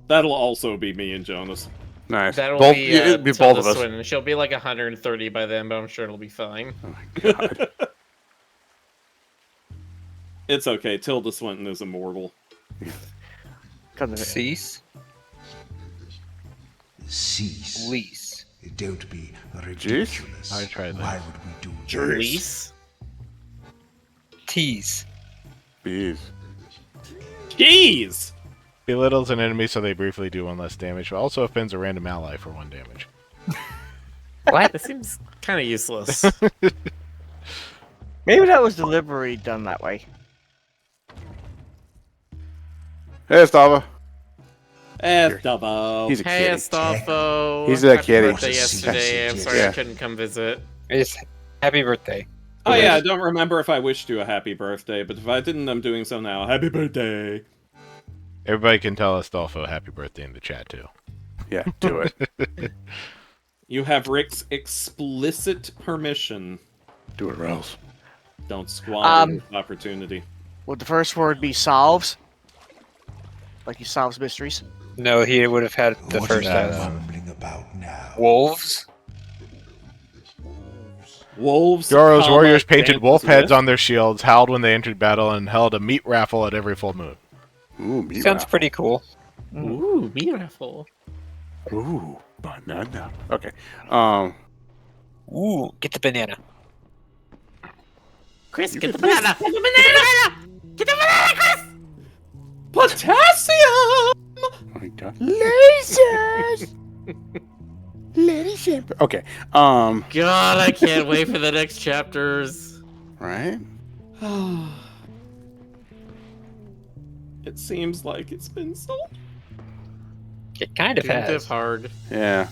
That'll also be me and Jonas. Nice. That'll Both, be, it'd be Tilda both of us. Swinton. She'll be like 130 by then, but I'm sure it'll be fine. Oh my god. It's okay. Tilda Swinton is immortal. Cease. Cease. Lease. Don't be ridiculous. I tried that. Why would we do this? Lease? Tease. Bees. Keys! Belittles an enemy so they briefly do 1 less damage, but also offends a random ally for 1 damage. What? That seems kind of useless. Maybe that was deliberately done that way. Hey, Stava. Estavo. He's a Hey, kitty. Estafo. He's a Happy kitty. birthday yesterday. I'm sorry I couldn't come visit. It's happy birthday. Oh yeah, I don't remember if I wished you a happy birthday, but if I didn't, I'm doing so now. Happy birthday! Everybody can tell Astolfo happy birthday in the chat, too. Yeah, do it. You have Rick's explicit permission. Do it, Rose. Don't squander this opportunity. Would the first word be solves? Like he solves mysteries? No, he would have had the What first is that half. mumbling about now? Wolves. Wolves. Joro's comma, warriors painted dances wolf heads with. on their shields, howled when they entered battle, and held a meat raffle at every full moon. Ooh, meat Sounds raffle. pretty cool. Ooh, beautiful. Ooh, banana. Okay. Ooh, get the banana. Chris, get the banana! Get the banana! Get the banana, Chris! Potassium! Oh my god. Lasers! Lady Okay. God, I can't wait for the next chapters. Right? It seems like it's been so. It kind of has. Hard. Yeah.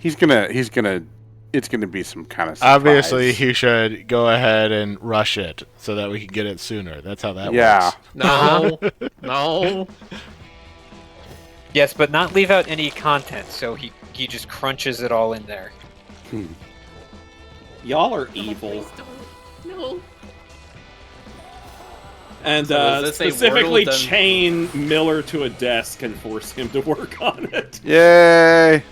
It's gonna be some kind of surprise. Obviously, he should go ahead and rush it so that we can get it sooner. That's how that Yeah. works. No. No. Yes, but not leave out any content, so he just crunches it all in there. Y'all are evil. No. And So does this say specifically Wordle done- chain Miller to a desk and force him to work on it. Yay!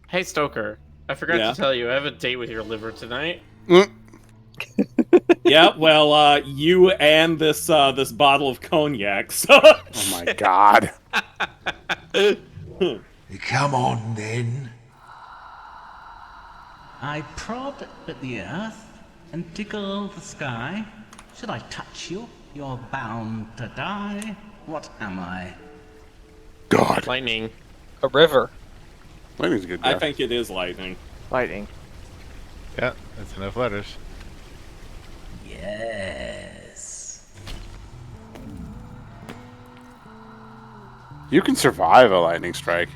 Hey, Stoker. I forgot Yeah? to tell you, I have a date with your liver tonight. Yeah, well, you and this this bottle of cognac. So. Oh my god. Come on, then. I prod at the earth and tickle the sky. Should I touch you, you're bound to die. What am I? God. Lightning. A river. Lightning's a good guy. I think it is lightning. Lightning. Yeah, that's enough letters. Yes. You can survive a lightning strike.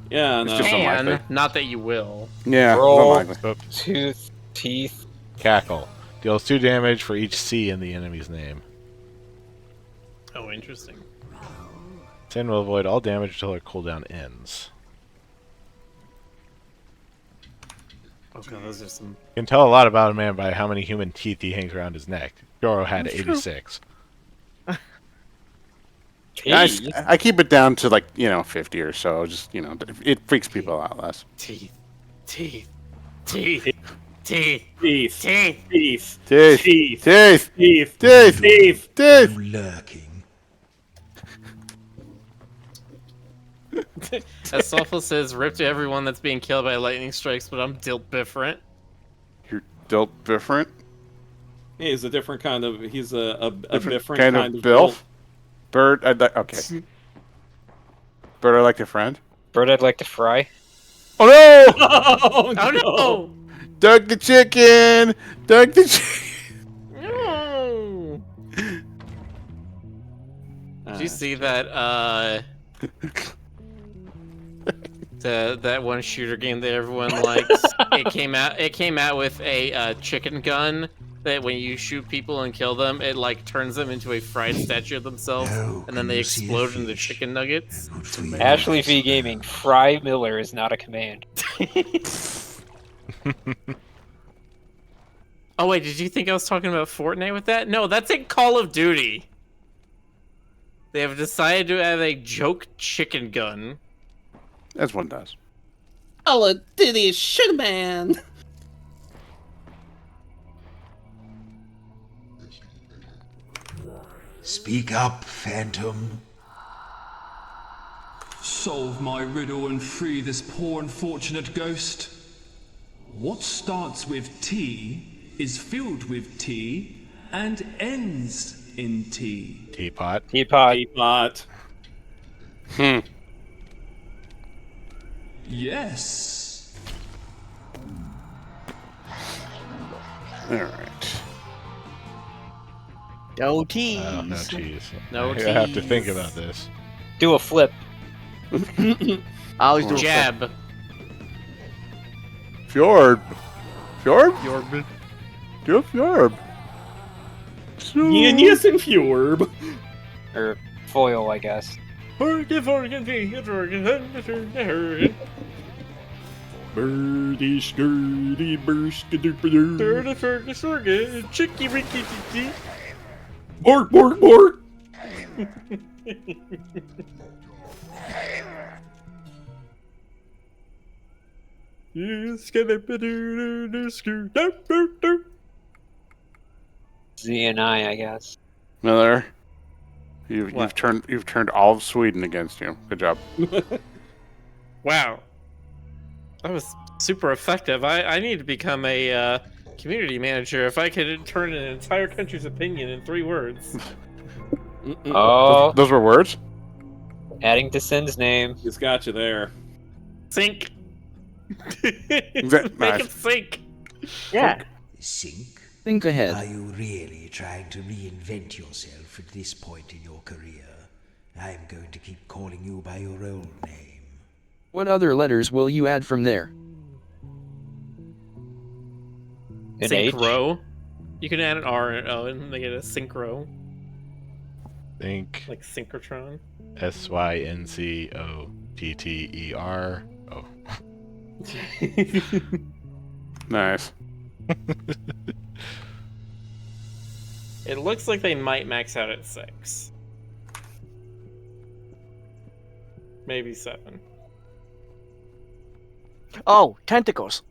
Yeah, It's no. just And unlikely. not that you will. Yeah, Roll. it's unlikely. Oops. Tooth. Teeth. Cackle. Deals 2 damage for each C in the enemy's name. Oh, interesting. Sin will avoid all damage until her cooldown ends. Oh god, those are some. You can tell a lot about a man by how many human teeth he hangs around his neck. Joro had 86. I keep it down to like 50 or so. Just it freaks people out less. Teeth. Teeth. Teeth. Teeth. Teeth. Teeth. Teeth. Teeth. Teeth. Teeth. Teeth. Teeth. Teeth. Teeth. Teeth. Lurking. As Soulful says, rip to everyone that's being killed by lightning strikes, but I'm dealt different. You're dealt different. He's a different kind of. He's a different kind of Bill. build. Bird. Okay. Bird, I like to friend. Bird I'd like to fry. Oh no! Oh, Oh no! Doug the chicken. Doug the chicken. No! Did you see that, that one shooter game that everyone likes? It came out with a chicken gun that when you shoot people and kill them, it like turns them into a fried statue of themselves, and then they explode into chicken nuggets. Ashley V Gaming, Fry Miller is not a command. Oh wait, did you think I was talking about Fortnite with that? No, that's in Call of Duty. They have decided to have a joke chicken gun. As one does. Call of Duty Sugar Man. Speak up, Phantom. Solve my riddle and free this poor unfortunate ghost. What starts with T is filled with tea and ends in tea. Teapot. Teapot. Teapot. Yes. Alright. No tease. Oh, no tease. No I have to tease. think about this. Do a flip. I always do a Jab. flip. Fjord. Fjord? Fjord. Do a fjord. Yes, and Fjord. Or foil, I guess. Birdie, skirty, burskadoopadoo. Chicky ricky tiki. Bork, bork, bork. Z and I guess. Miller, you've turned all of Sweden against you. Good job. Wow. That was super effective. I need to become a community manager if I could turn an entire country's opinion in 3 words. Oh. Those were words? Adding to Sin's name. He's got you there. Sync. Nice. Make it sync. Yeah. Sink? Think ahead. Are you really trying to reinvent yourself at this point in your career? I'm going to keep calling you by your old name. What other letters will you add from there? An H? Synchro. You can add an R and an O and make it a synchro. Think. Like synchrotron. SYNCOTTER. Oh. Nice. It looks like they might max out at 6. Maybe 7. Oh, tentacles.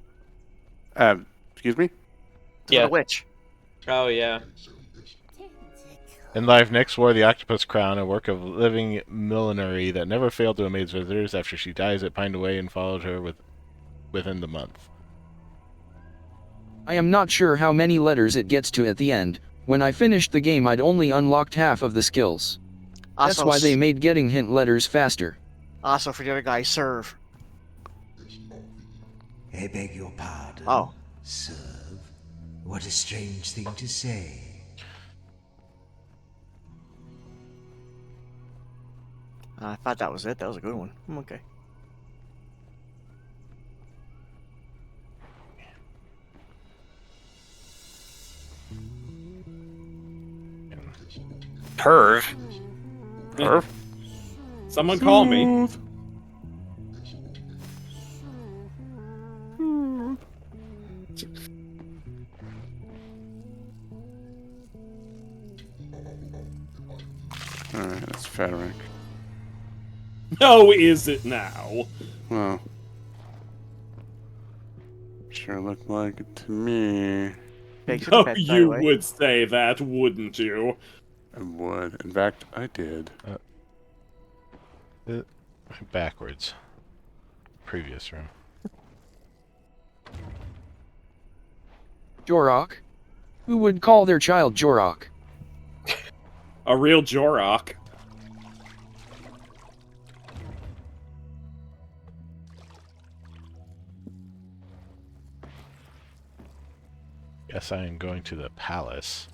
Excuse me? Yeah. The witch. Oh, yeah. In life, Nyx wore the octopus crown, a work of living millinery that never failed to amaze visitors. After she dies, it pined away and followed her within the month. I am not sure how many letters it gets to at the end. When I finished the game, I'd only unlocked half of the skills. That's Also, why they made getting hint letters faster. Also, for the other guy, serve. I beg your pardon. Oh. Serve? What a strange thing to say. I thought that was it. That was a good one. I'm okay. Perv. Perv? Someone call me. Alright, that's Frederick. No, is it now? Well, sure looked like it to me. Oh, you would say that, wouldn't you? I would. In fact, I did. Backwards. Previous room. Jorok? Who would call their child Jorok? A real Jorok. Guess I am going to the palace.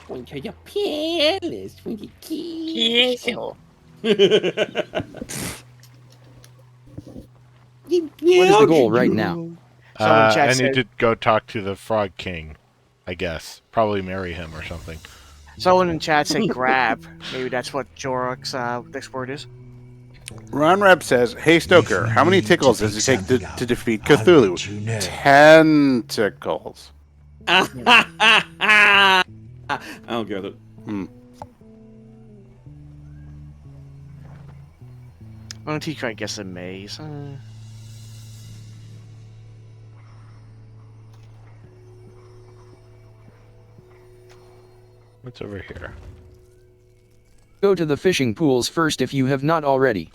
Going to your palace for the keys. What is the goal right now? Someone in chat I said, need to go talk to the Frog King, I guess. Probably marry him or something. someone in chat said grab. Maybe that's what Jorok's next word is. Ron Reb says, "Hey Stoker, how many tickles does it take to defeat Cthulhu?" Tentacles. I don't get it. I'm gonna teach you, I guess, a maze. What's over here? Go to the fishing pools first if you have not already.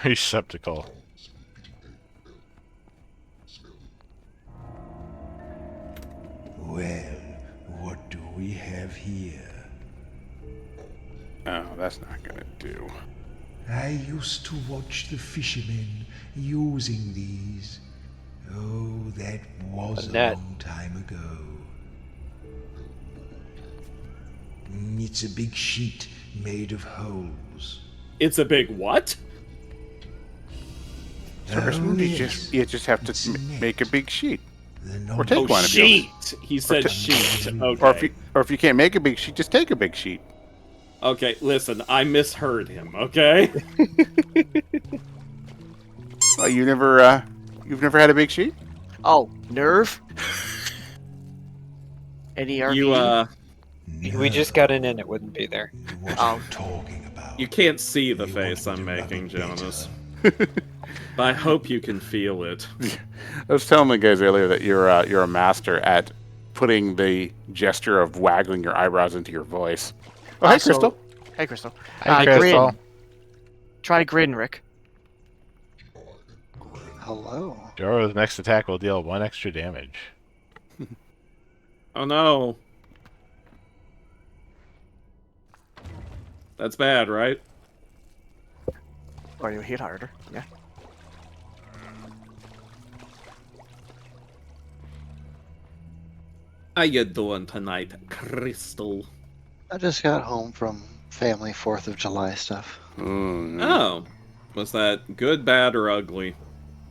Receptacle. Well, what do we have here? Oh, that's not gonna do. I used to watch the fishermen using these. Oh, that was a long time ago. It's a big sheet made of holes. It's a big what? So you just have to make a big sheet. Or Oh, take one if sheet. you He said sheet. Okay. Or if you can't make a big sheet, just take a big sheet. Okay, listen, I misheard him, okay? Oh, you've never had a big sheet? Oh, nerve? NERV? We just got in and it wouldn't be there. Oh. You can't see the face I'm making, Jonas. But I hope you can feel it. I was telling the guys earlier that you're a master at putting the gesture of waggling your eyebrows into your voice. Oh, hey, Crystal. Hey, Crystal. Hi, Crystal. Grin. Try grin, Rick. Hello. Joro's next attack will deal 1 extra damage. Oh no. That's bad, right? Or you hit harder, yeah. How you doing tonight, Crystal? I just got home from family 4th of July stuff. Oh. Was that good, bad, or ugly?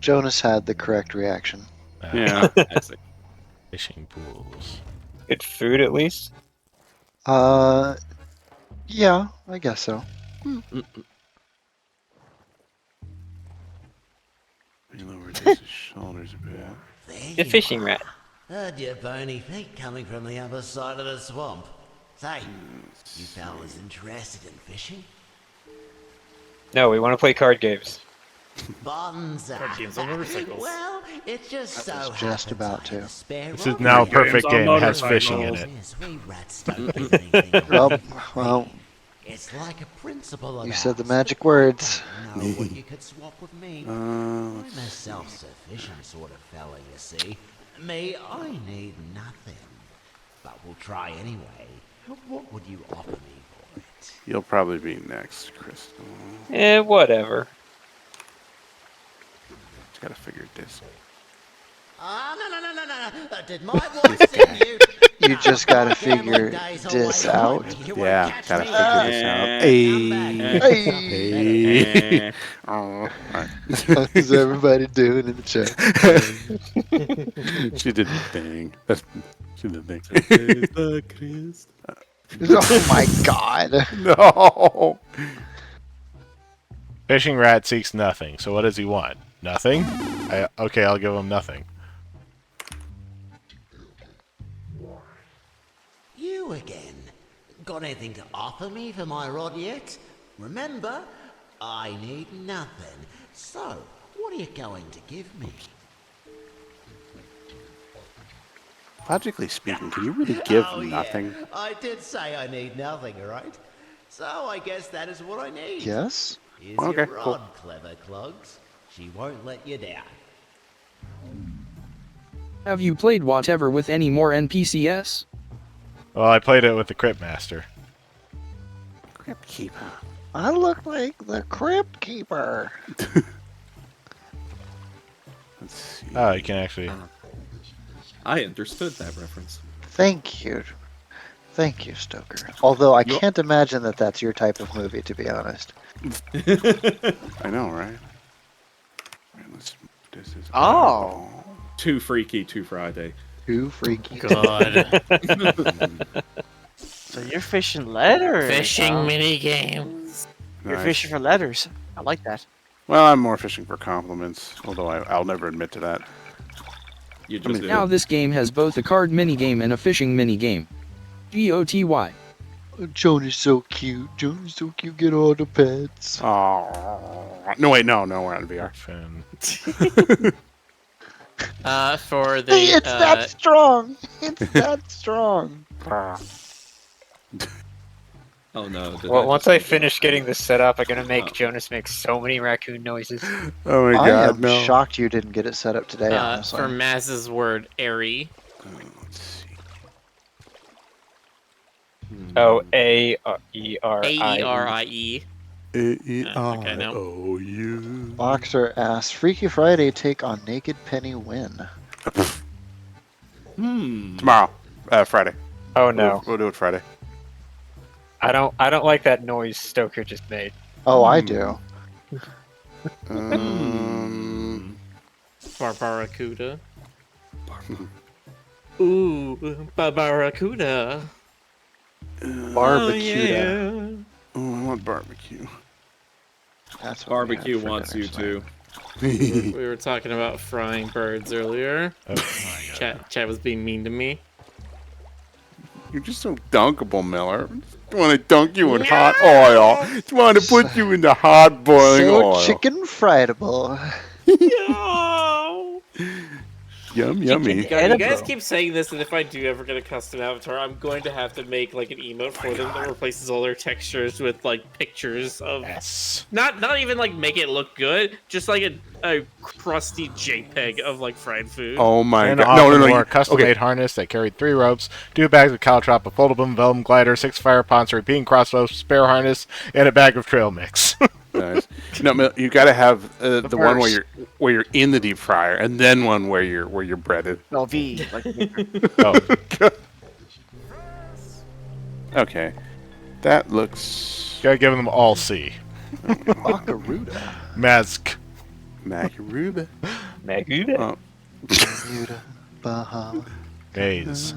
Jonas had the correct reaction. Yeah. I see. Fishing pools. Good food, at least? Yeah, I guess so. Lower his shoulders a bit. The fishing rat. Heard your bony feet coming from the other side of the swamp. Say, you fellas interested in fishing? No, we want to play card games. Bonza. Games on motorcycles. Well, it just so I was just about to. This is now a perfect game. It has fishing in it. Well, it's like a principle of you said the ours. magic words. Know what you could swap with me. I'm a self-sufficient sort of fella, you see. Me, I need nothing. But we'll try anyway. What would you offer me for it? You'll probably be next, Crystal. Whatever. Just gotta figure this. No. Did my voice sing you? You just gotta figure this out. Yeah, gotta figure this out. Hey. Oh, all right. How's everybody doing in the chat? She did the thing. She did the thing. Oh my god. No. Fishing rat seeks nothing. So what does he want? Nothing? Okay, I'll give him nothing. You again. Got anything to offer me for my rod yet? Remember, I need nothing. So, what are you going to give me? Logically speaking, can you really give Oh, nothing? Yeah. I did say I need nothing, right? So I guess that is what I need. Yes? Here's Okay, your cool. rod, clever clugs. She won't let you down. Have you played whatever with any more NPCs? Well, I played it with the Cryptmaster. Crypt Keeper. I look like the Crypt Keeper. Let's see. Oh, you can actually... I understood that reference. Thank you. Thank you, Stoker. Although I can't imagine that that's your type of movie, to be honest. I know, right? Let's, this is Oh. Too freaky, too Friday. Too freaky. God. So you're fishing letters. Fishing mini games. You're Nice. fishing for letters. I like that. Well, I'm more fishing for compliments, although I'll never admit to that. You just do. Now this game has both a card minigame and a fishing minigame. GOTY. Joan is so cute. Joan is so cute. Get all the pets. Oh no! Wait, no, we're on VR. For the. Hey, it's that strong. It's that strong. Oh no. Well, once I finish getting this set up, I'm gonna make Jonas make so many raccoon noises. Oh my I god, am no. shocked you didn't get it set up today, honestly. For Maz's word, airy. Let's see. Oh, A-E-R-I-E. A-E-R-I-E. Okay, no. A-E-I-O-U. Boxer asks, Freaky Friday take on Naked Penny win. Tomorrow, Friday. Oh no. We'll do it Friday. I don't like that noise Stoker just made. Oh, I do. Barbaracuda. Ooh, Barbaracuda. Barbecuda. Oh, I want barbecue. That's what Barbecue we had for wants you dinner to. We were talking about frying birds earlier. Chat was being mean to me. You're just so dunkable, Miller. Just want to dunk you in hot oil. Just want to put you in the hot boiling so oil. chicken friedable. Yummy. You guys keep saying this, and if I do ever get a custom avatar, I'm going to have to make like an emote for them that replaces all their textures with like pictures of. Yes. Not even like make it look good, just like a crusty JPEG of like fried food. Oh my And god. no. No. A custom-made harness that carried 3 ropes, 2 bags of caltrop, a foldable vellum glider, 6 fire ponds, a repeating crossbow, spare harness, and a bag of trail mix. Nice. No, you gotta have the one where you're in the deep fryer, and then one where you're breaded. No, V. Like, Oh. Okay, that looks. Gotta give them all C. Bakaruda. Mazk. Macaruba. Maguda. Oh. Bermuda, Bahama. Maze.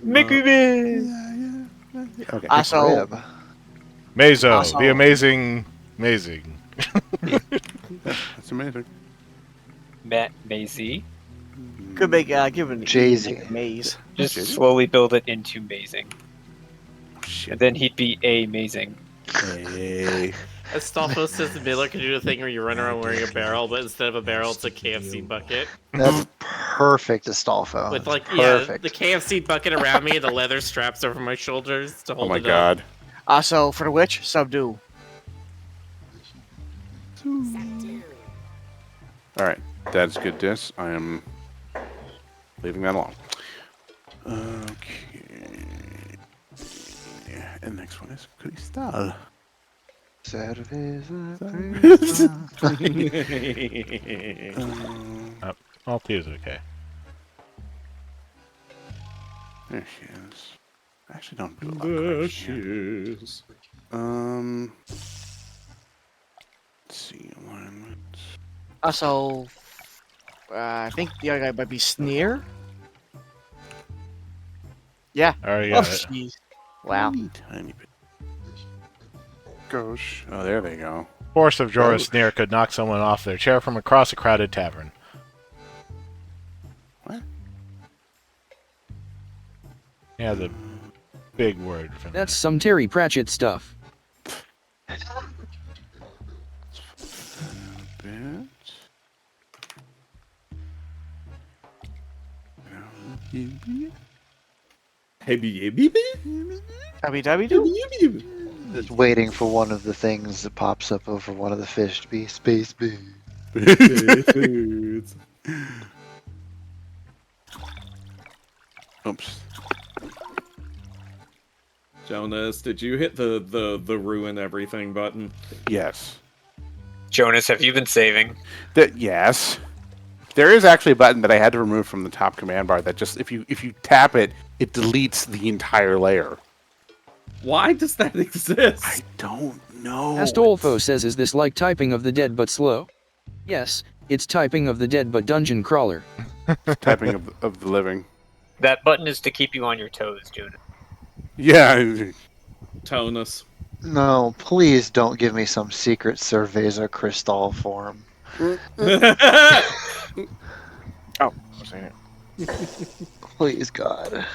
Maguda. Okay. Also, Mazo. Also- The amazing. Amazing. That's amazing. Matt Maisie. could make give an Jay-Z. maze. Just slowly build it into mazing. Shit. And then he'd be amazing. Hey. Astolfo says Miller can do the thing where you run around wearing a barrel, but instead of a barrel, it's a KFC bucket. That's perfect, Astolfo. With like, perfect. the KFC bucket around me, the leather straps over my shoulders to Oh hold my it up. god. Also, for the witch, subdue. Alright, that's good dis. I am leaving that alone. Okay. And next one is Cristal. All P is okay. There she is. I actually don't do a lot There of she is. Let's see, alignment. Also, I think the other guy might be Sneer. Yeah. I already Oh, got it. jeez. Wow. Tiny bit. Gosh. Oh, there they go. Force of Jorah's Sneer could knock someone off their chair from across a crowded tavern. What? He has a big word for that. That's some Terry Pratchett stuff. Bit. Just waiting for one of the things that pops up over one of the fish to be Space Bee. Oops. Jonas, did you hit the ruin everything button? Yes. Jonas, have you been saving? Yes. There is actually a button that I had to remove from the top command bar that just if you tap it, it deletes the entire layer. Why does that exist? I don't No. Astolfo says, is this like typing of the dead but slow? Yes, it's typing of the dead but dungeon crawler. Typing of the living. That button is to keep you on your toes, Jonah. Yeah. Tonus. No, please don't give me some secret Cerveza Crystal form. Oh, I'm saying it. Please, God.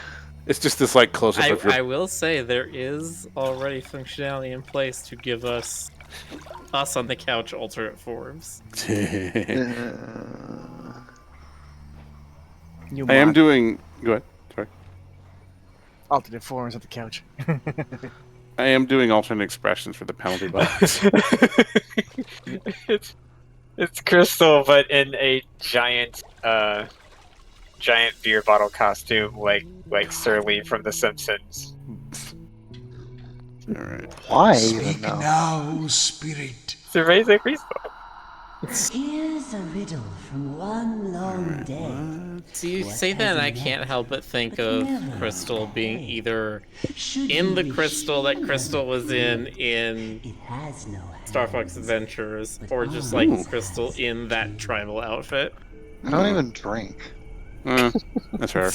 It's just this like close up of your. I will say there is already functionality in place to give us on the couch alternate forms. I am doing. Go ahead. Sorry. Alternate forms of the couch. I am doing alternate expressions for the penalty box. It's Crystal, but in a giant beer bottle costume, like Surly from The Simpsons. All right. Why Speak even though? now, spirit. Cerveza Crystal. Here's a riddle from one long day. See, you say that, and I can't help but think of Crystal being either in the crystal that Crystal was in Star Fox Adventures, or just like Crystal in that tribal outfit. I don't even drink. That's fair.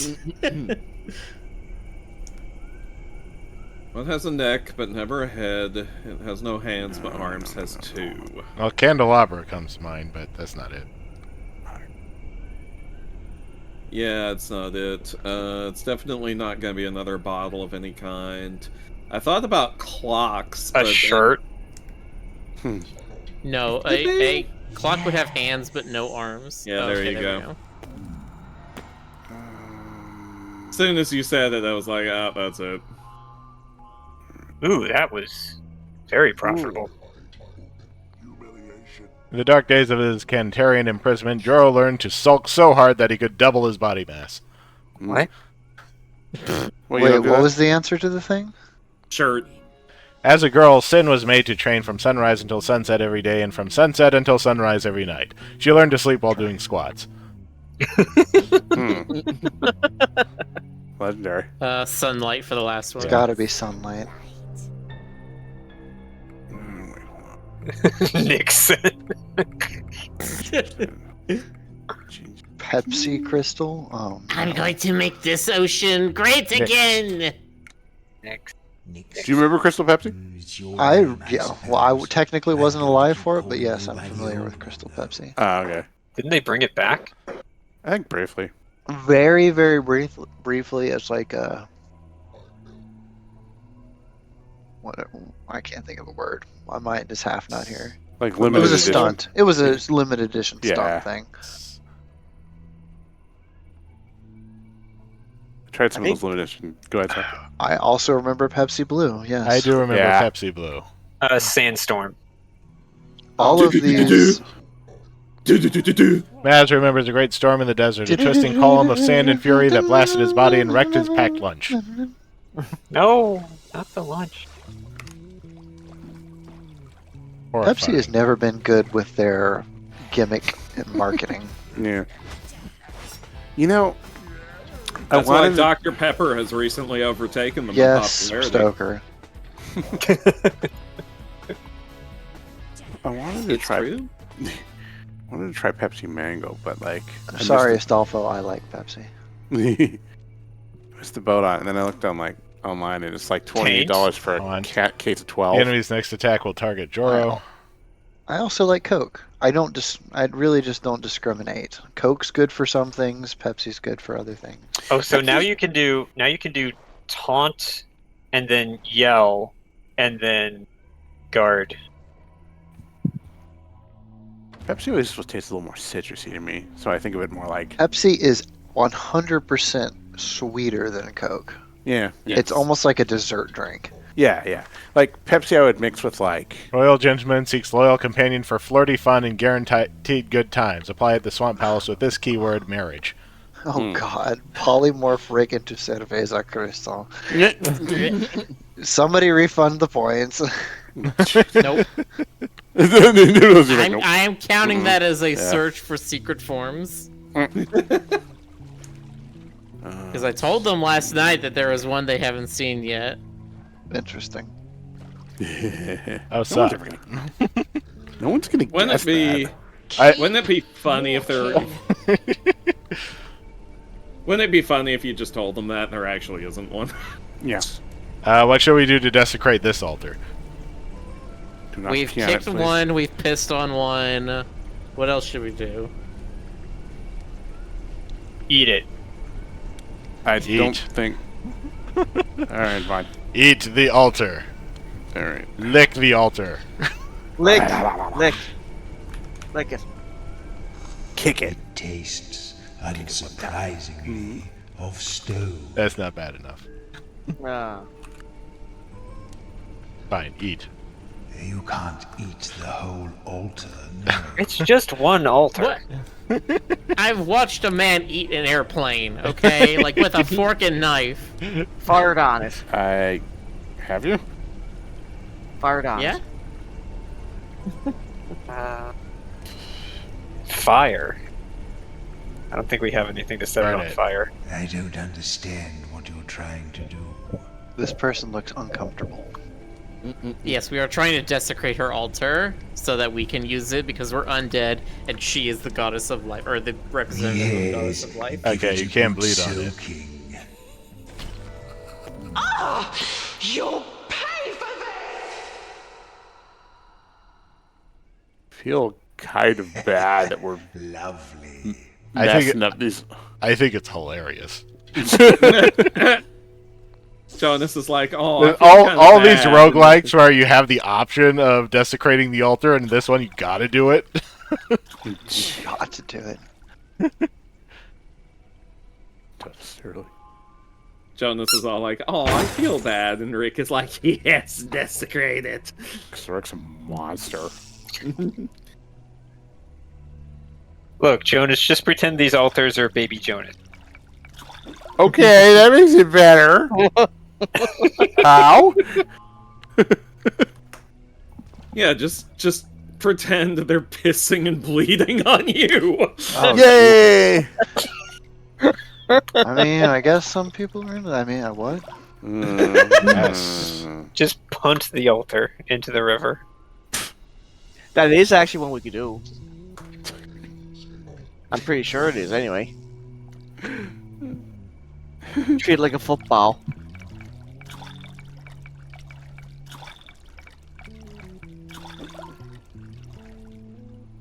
Well, it has a neck, but never a head. It has no hands, but arms has 2. Well, candelabra comes to mind, but that's not it. Yeah, it's not it. It's definitely not going to be another bottle of any kind. I thought about clocks. A shirt? No, a clock would have hands but no arms. Yeah, Okay, there you we go. As soon as you said it, I was like, ah, that's it. Ooh, that was very profitable. In the dark days of his Cantarian imprisonment, Joro learned to sulk so hard that he could double his body mass. What? Wait, what was the answer to the thing? Shirt. As a girl, Sin was made to train from sunrise until sunset every day and from sunset until sunrise every night. She learned to sleep while doing squats. Legendary. Sunlight for the last one. It's gotta be sunlight. Nixon. Pepsi Crystal? Oh, no. I'm going to make this ocean great again. Next. Do you remember Crystal Pepsi? I technically wasn't alive for it, but yes, I'm familiar with Crystal Pepsi. Oh, okay. Didn't they bring it back? I think briefly. Very, very briefly as like a... I can't think of a word. My mind is half not here. Like limited It was a edition? stunt. It was a limited edition stunt thing. I tried some of those limited edition. Go ahead, sir. I also remember Pepsi Blue, yes. I do remember Pepsi Blue. Sandstorm. All of these... Maz remembers a great storm in the desert, a twisting column of sand and fury that blasted his body and wrecked his packed lunch. No, not the lunch. Pepsi has never been good with their gimmick and marketing. Yeah. You know, That's why Dr. Pepper has recently overtaken them in Yes, popularity. Stoker. I wanted to try. I wanted to try Pepsi Mango, but like. Sorry, Astolfo, I like Pepsi. Missed the boat on it, and then I looked on like online, and it's like $28 for a case of 12. The enemy's next attack will target Joro. I also like Coke. I really just don't discriminate. Coke's good for some things. Pepsi's good for other things. Oh, so now you can do taunt, and then yell, and then guard. Pepsi always supposed to taste a little more citrusy to me, so I think of it more like. Pepsi is 100% sweeter than Coke. Yeah. It's almost like a dessert drink. Yeah, yeah. Like Pepsi, I would mix with like. Royal gentleman seeks loyal companion for flirty fun and guaranteed good times. Apply at the Swamp Palace with this keyword: marriage. Oh God! Polymorph rig into Cerveza Crystal. Somebody refund the points. Nope. I am counting that as a search for secret forms. Because I told them last night that there was one they haven't seen yet. Interesting. Oh, suck. No one's gonna Wouldn't guess it be? that. Wouldn't it be funny if there? Wouldn't it be funny if you just told them that and there actually isn't one? Yes. What should we do to desecrate this altar? We've kicked one, we've pissed on one. What else should we do? Eat it. I don't think. Alright, fine. Eat the altar. Alright. Lick the altar. Lick it. Kick it. Tastes unsurprisingly of stone. That's not bad enough. Fine, eat. You can't eat the whole altar, no. It's just one altar. I've watched a man eat an airplane, okay? Like with a fork and knife. Fired on it. Have you? Fired on Yeah? it. Fire. I don't think we have anything to set it on fire. I don't understand what you're trying to do. This person looks uncomfortable. Yes, we are trying to desecrate her altar so that we can use it because we're undead and she is the goddess of life, or the representative of the goddess of life. Okay, you can't bleed on it. Ah! You'll pay for Feel kind of bad that we're lovely. Messing up these. I think it's hilarious. Jonas is like, oh, all these roguelikes where you have the option of desecrating the altar, and this one you gotta do it. You got to do it. Jonas is all like, oh, I feel bad, and Rick is like, yes, desecrate it. Because Rick's a monster. Look, Jonas, just pretend these altars are baby Jonas. Okay, that makes it better. How? Yeah, just pretend they're pissing and bleeding on you. Oh, yay! I mean, I guess some people are into that. I mean, what? Yes. Just punt the altar into the river. That is actually what we could do. I'm pretty sure it is, anyway. Treat it like a football.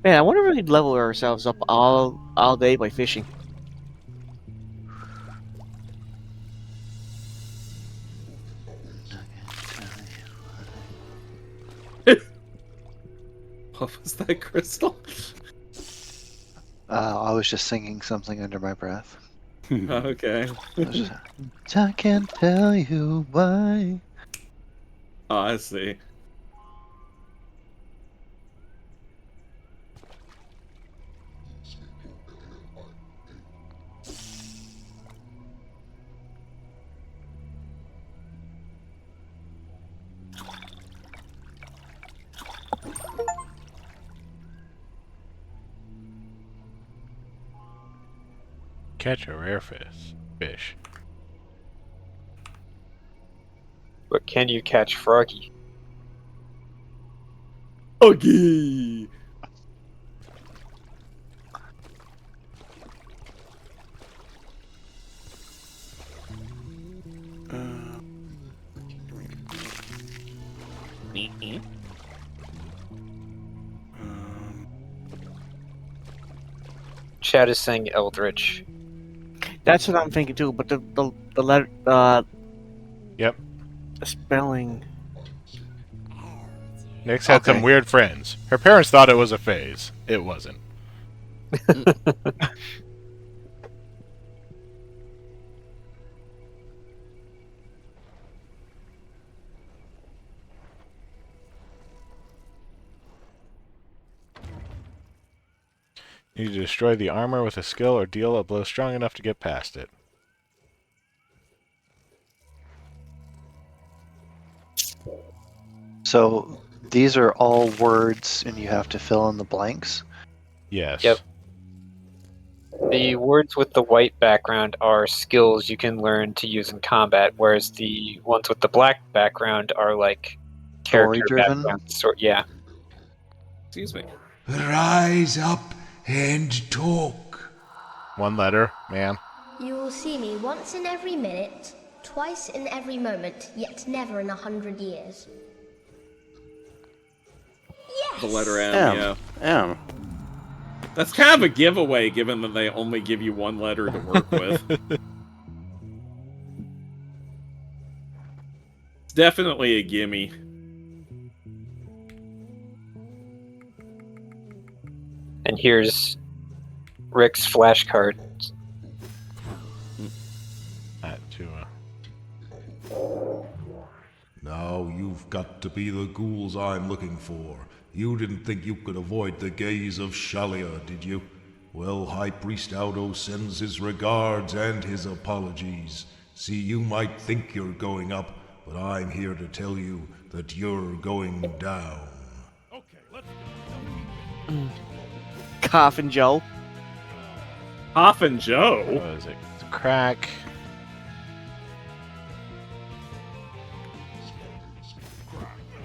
Man, I wonder if we could level ourselves up all day by fishing. What was that, Crystal? I was just singing something under my breath. Okay. I can't tell you why. Oh, I see. Catch a rare fish. But can you catch Froggy? Froggy! Chad is saying Eldritch. That's what I'm thinking too, but the letter, Yep. the spelling. Nyx had some weird friends. Her parents thought it was a phase. It wasn't. You need to destroy the armor with a skill or deal a blow strong enough to get past it. So these are all words, and you have to fill in the blanks. Yes. Yep. The words with the white background are skills you can learn to use in combat, whereas the ones with the black background are like character Story-driven? background. Yeah. Excuse me. Rise up and talk. One letter, man. You will see me once in every minute, twice in every moment, yet never in 100 years. The letter M, M. yeah. M. That's kind of a giveaway, given that they only give you one letter to work with. It's definitely a gimme. And here's Rick's flashcard. That too. Now you've got to be the ghouls I'm looking for. You didn't think you could avoid the gaze of Shalia, did you? Well, High Priest Audo sends his regards and his apologies. See, you might think you're going up, but I'm here to tell you that you're going down. Coffin Joe. Coffin Joe? What is it? It's a crack.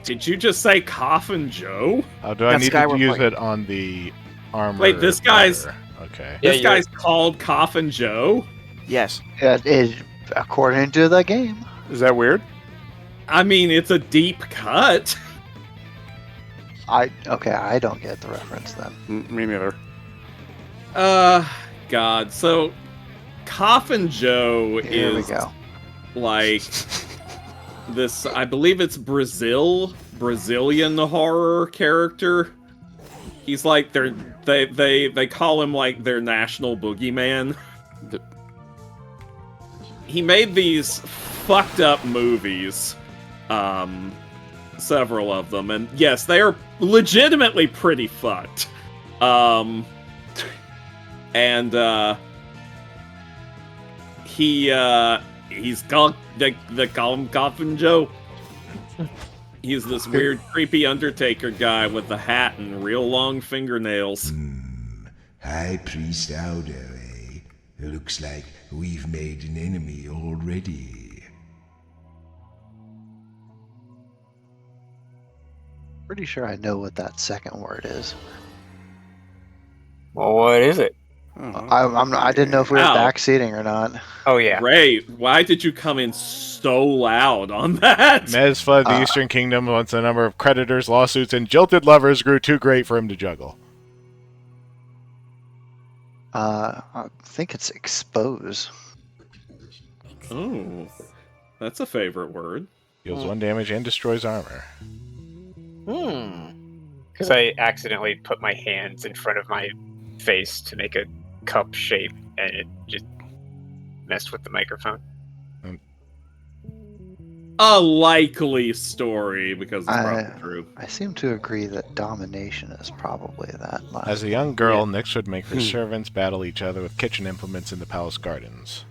Did you just say Coffin Joe? Oh, do I need to use it on the armor? Wait, this guy's... letter? Okay. This guy's called Coffin Joe? Yes. According to the game. Is that weird? I mean, it's a deep cut. Okay, I don't get the reference then. Me neither. God. So, Coffin Joe Here we is go. like this. I believe it's Brazilian horror character. He's like they call him like their national boogeyman. He made these fucked up movies, several of them, and yes, they are legitimately pretty fucked. He's called they call him Coffin Joe. He's this weird, creepy Undertaker guy with a hat and real long fingernails. High Priest Audo, eh? It looks like we've made an enemy already. Pretty sure I know what that second word is. Well, what is it? I didn't know if we were Wow. backseating or not. Oh, yeah. Ray, why did you come in so loud on that? Mez fled the Eastern Kingdom once the number of creditors, lawsuits, and jilted lovers grew too great for him to juggle. I think it's expose. Oh, that's a favorite word. Deals 1 damage and destroys armor. Because I accidentally put my hands in front of my face to make a cup shape, and it just messed with the microphone. A likely story, because it's probably true. I seem to agree that domination is probably that last. As a young girl, Nyx would make her servants battle each other with kitchen implements in the palace gardens.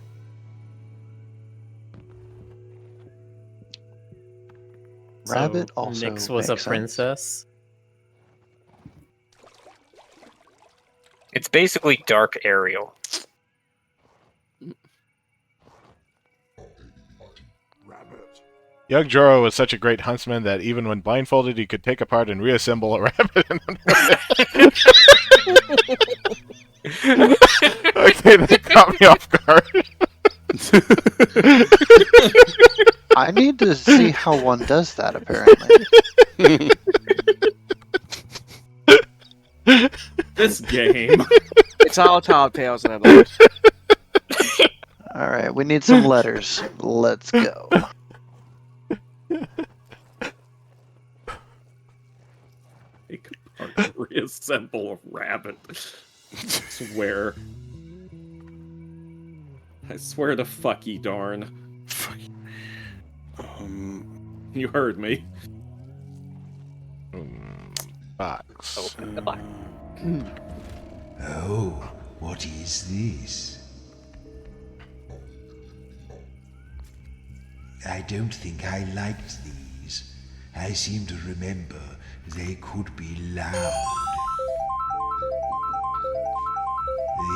Rabbit also Nyx was a makes sense. princess. It's basically Dark Ariel. Young Joro was such a great huntsman that even when blindfolded, he could take apart and reassemble a rabbit. Okay, that caught me off guard. I need to see how one does that, apparently. This game. It's all tall tales and others. Alright, we need some letters. Let's go. Take apart, reassemble a rabbit. I swear to fucky darn. You heard me. Box. Open the box. Oh, what is this? I don't think I liked these. I seem to remember they could be loud.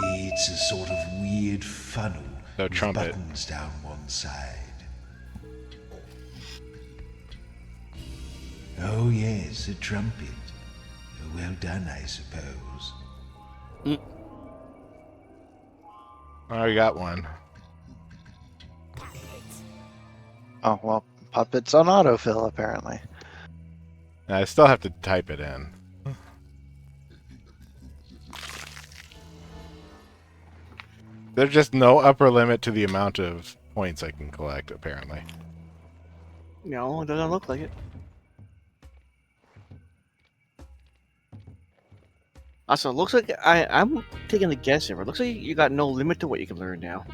It's a sort of weird funnel No with trumpet. buttons down one side. Oh, yes, a trumpet. Well done, I suppose. I already got one. Oh, well, puppet's on autofill, apparently. I still have to type it in. There's just no upper limit to the amount of points I can collect, apparently. No, it doesn't look like it. Also, it looks like I'm taking a guess here, but it looks like you got no limit to what you can learn now.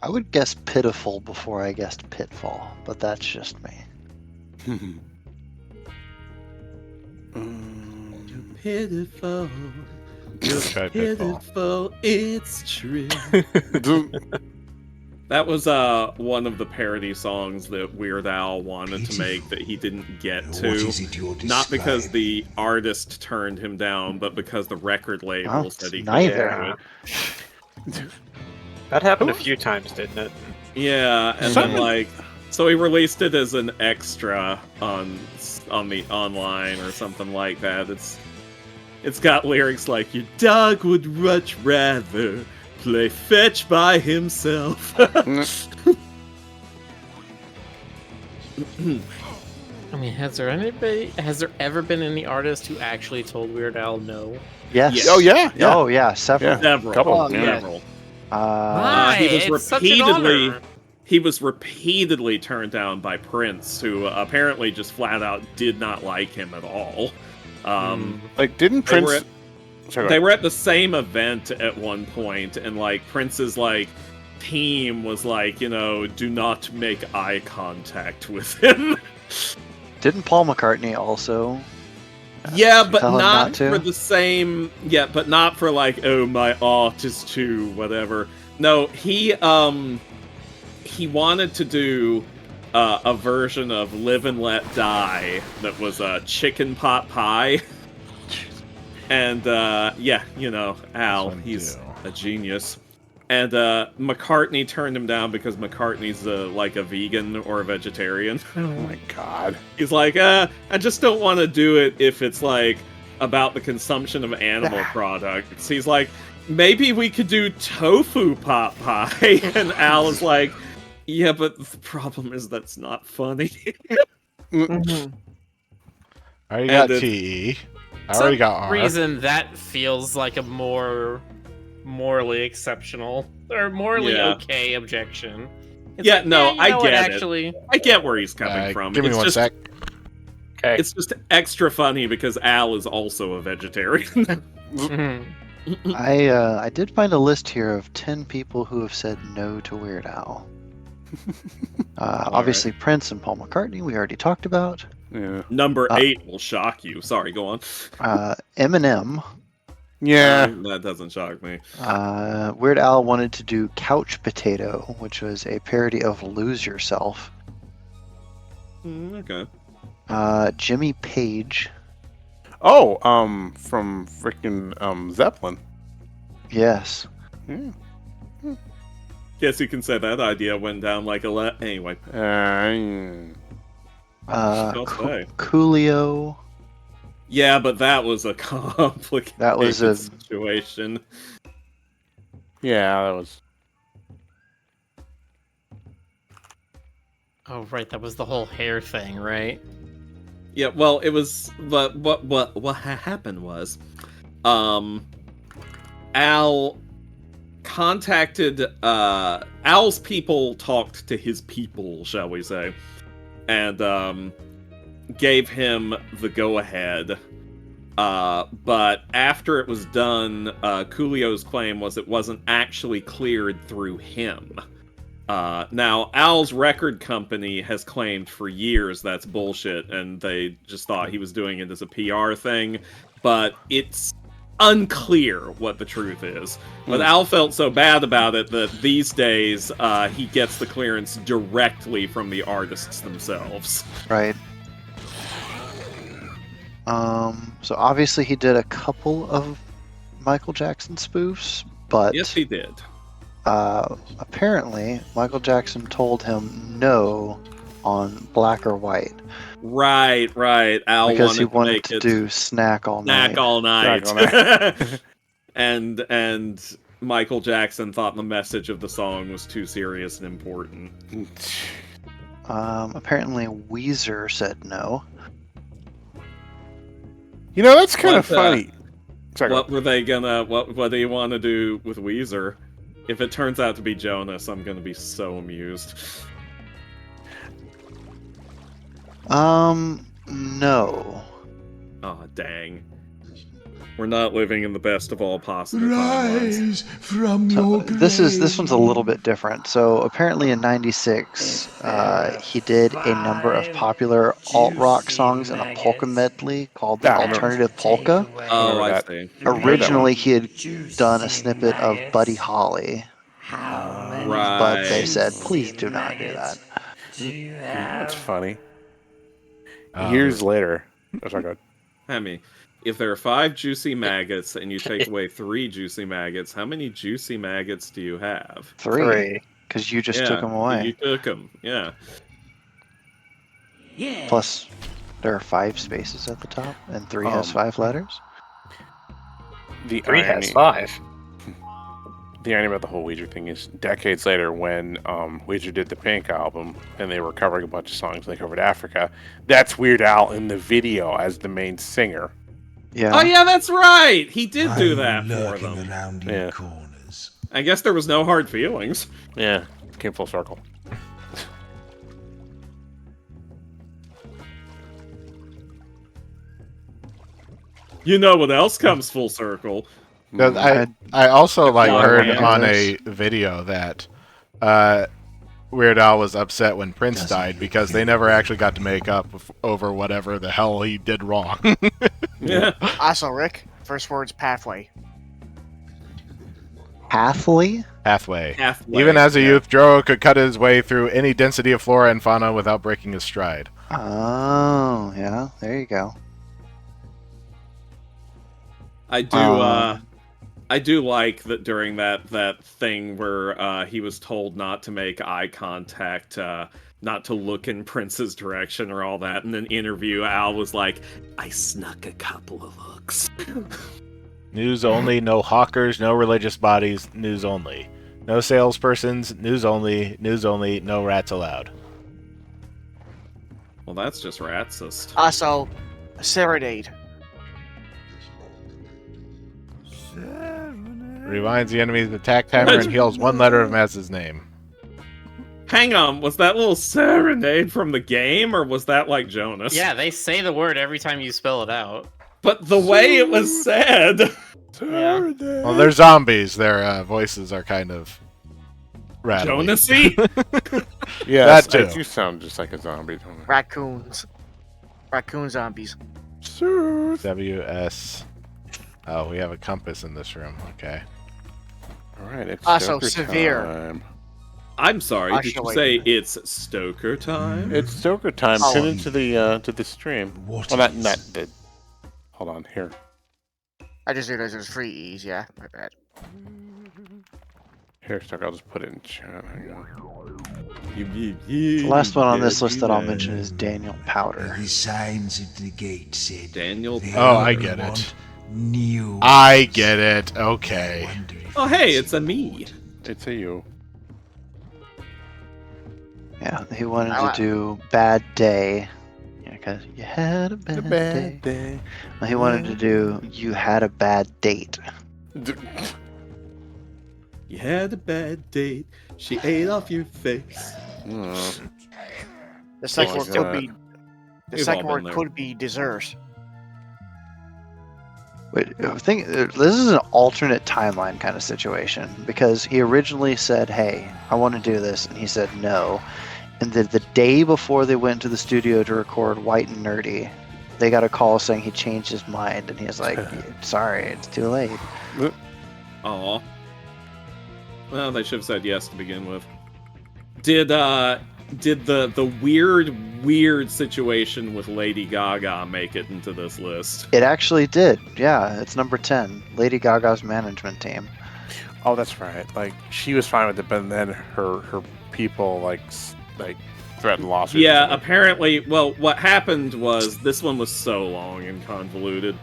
I would guess pitiful before I guessed pitfall, but that's just me. Pitiful. You're Try pitiful. It's true. That was one of the parody songs that Weird Al wanted to make that he didn't get to. What is it you're Not because describing? the artist turned him down, but because the record label said he neither. couldn't do it. That happened a few times, didn't it? Yeah, and then like, so he released it as an extra on the online or something like that. It's got lyrics like, "Your dog would much rather play fetch by himself." I mean, has there ever been any artist who actually told Weird Al no? Yes. Oh yeah. Oh yeah, several. Several. Couple, Several. Why? He was It's such an honor. he was repeatedly turned down by Prince, who apparently just flat out did not like him at all. Like, didn't Prince? They were at the same event at one point, and like Prince's like team was like, do not make eye contact with him. Didn't Paul McCartney also? Yeah, but tell him not not to? for the same. Yeah, but not for like, oh, my art is too whatever. No, he wanted to do a version of Live and Let Die that was a chicken pot pie. And Al, he's a genius. And McCartney turned him down because McCartney's like a vegan or a vegetarian. Oh my god. He's like, I just don't want to do it if it's like about the consumption of animal products. He's like, maybe we could do tofu pot pie. And Al is like, yeah, but the problem is that's not funny. I already got TE. I already got R. Reason that feels like a more morally exceptional or morally okay objection. It's Yeah, like, no, you I know get what, it. actually. I get where he's coming from. Give me It's one just, sec. Okay. It's just extra funny because Al is also a vegetarian. I did find a list here of 10 people who have said no to Weird Al. Obviously, Prince and Paul McCartney, we already talked about. Yeah. Number 8 will shock you. Sorry, go on. Eminem. Yeah. That doesn't shock me. Weird Al wanted to do Couch Potato, which was a parody of Lose Yourself. Okay. Jimmy Page. Oh, from freaking Zeppelin. Yes. Guess you can say that idea went down like a anyway. Coolio. Yeah, but that was a complicated That was a situation. Yeah, that was. Oh, right, that was the whole hair thing, right? Yeah, well, it was. But what happened was, Al contacted Al's people talked to his people, shall we say, and gave him the go-ahead. But after it was done, Coolio's claim was it wasn't actually cleared through him. Now, Al's record company has claimed for years that's bullshit, and they just thought he was doing it as a PR thing, but it's unclear what the truth is. But Al felt so bad about it that these days he gets the clearance directly from the artists themselves. Right. So obviously he did a couple of Michael Jackson spoofs, but Yes, he did. Apparently Michael Jackson told him no on Black or White. Right. Al because he wanted wanted make to it do Snack All Night. Snack all night. Snack all night. and Michael Jackson thought the message of the song was too serious and important. Apparently Weezer said no. You know, that's kind of funny. What were they gonna? What do you want to do with Weezer? If it turns out to be Jonas, I'm gonna be so amused. No. Oh, dang. We're not living in the best of all possible timelines. Rise from your grave. This one's a little bit different. So apparently in '96, he did a number of popular alt-rock songs in a polka medley called the Alternative Polka. Oh, I see. Originally, he had done a snippet of Buddy Holly, but they said, please do not do that. That's funny. Years later. Oh, sorry, go ahead. Hemi, if there are 5 juicy maggots and you take away 3 juicy maggots, how many juicy maggots do you have? 3. Because you just took them away. You took them, yeah. Plus, there are 5 spaces at the top, and 3 has 5 letters. The 3 has 5. The irony about the whole Weezer thing is decades later when Weezer did the Pink album and they were covering a bunch of songs, they covered Africa, that's Weird Al in the video as the main singer. Yeah. Oh yeah, that's right! He did do that for them. Around in corners. I guess there was no hard feelings. Yeah, came full circle. You know what else comes full circle? I also heard on a video that Weird Al was upset when Prince died because they never actually got to make up over whatever the hell he did wrong. Yeah. Also, Rick, first word's pathway. Pathway? Pathway. Even as a youth, Joro could cut his way through any density of flora and fauna without breaking his stride. Oh, yeah. There you go. I do like that during that thing where he was told not to make eye contact, not to look in Prince's direction or all that. In an interview, Al was like, I snuck a couple of looks. News only, no hawkers, no religious bodies, news only. No salespersons, news only, no rats allowed. Well, that's just ratsist. Also, serenade. Rewinds the enemy's attack timer and heals 1 letter of Maz's name. Hang on, was that little serenade from the game, or was that like Jonas? Yeah, they say the word every time you spell it out. But the way it was said... Yeah. Well, they're zombies. Their voices are kind of rattly. Jonasy? Yeah, that too. I do sound just like a zombie. Don't I? Raccoons. Raccoon zombies. WS. Oh, we have a compass in this room. Okay. All right, it's Also, Stoker severe. time. I'm sorry, did you Actually- say it's Stoker time? It's Stoker time. Oh. Pin into the stream. What Well, not is- the. Hold on here. I just realized it was free ease, yeah. My bad. Here, Stoker. I'll just put it in chat. Hang on. The last one on this list that I'll mention is Daniel Powder. The signs at the gate said. Daniel. Oh, I get it. New. I get it. Okay. Oh, hey, it's a me. It's a you. Yeah, he wanted to do Bad Day. Yeah, because you had a bad, day. Well, he wanted to do You Had a Bad Date. You had a bad date. She ate off your face. The second word could be. The We've second all word been could be dessert. Wait, this is an alternate timeline kind of situation because he originally said, "Hey, I want to do this," and he said no. And then the day before they went to the studio to record White and Nerdy, they got a call saying he changed his mind, and he was like, "Sorry, it's too late." Aw. Well, they should have said yes to begin with. Did the weird situation with Lady Gaga make it into this list? It actually did. Yeah, it's number 10. Lady Gaga's management team. Oh, that's right. Like she was fine with it, but then her people like threatened lawsuits. Yeah, apparently. Well, what happened was this one was so long and convoluted.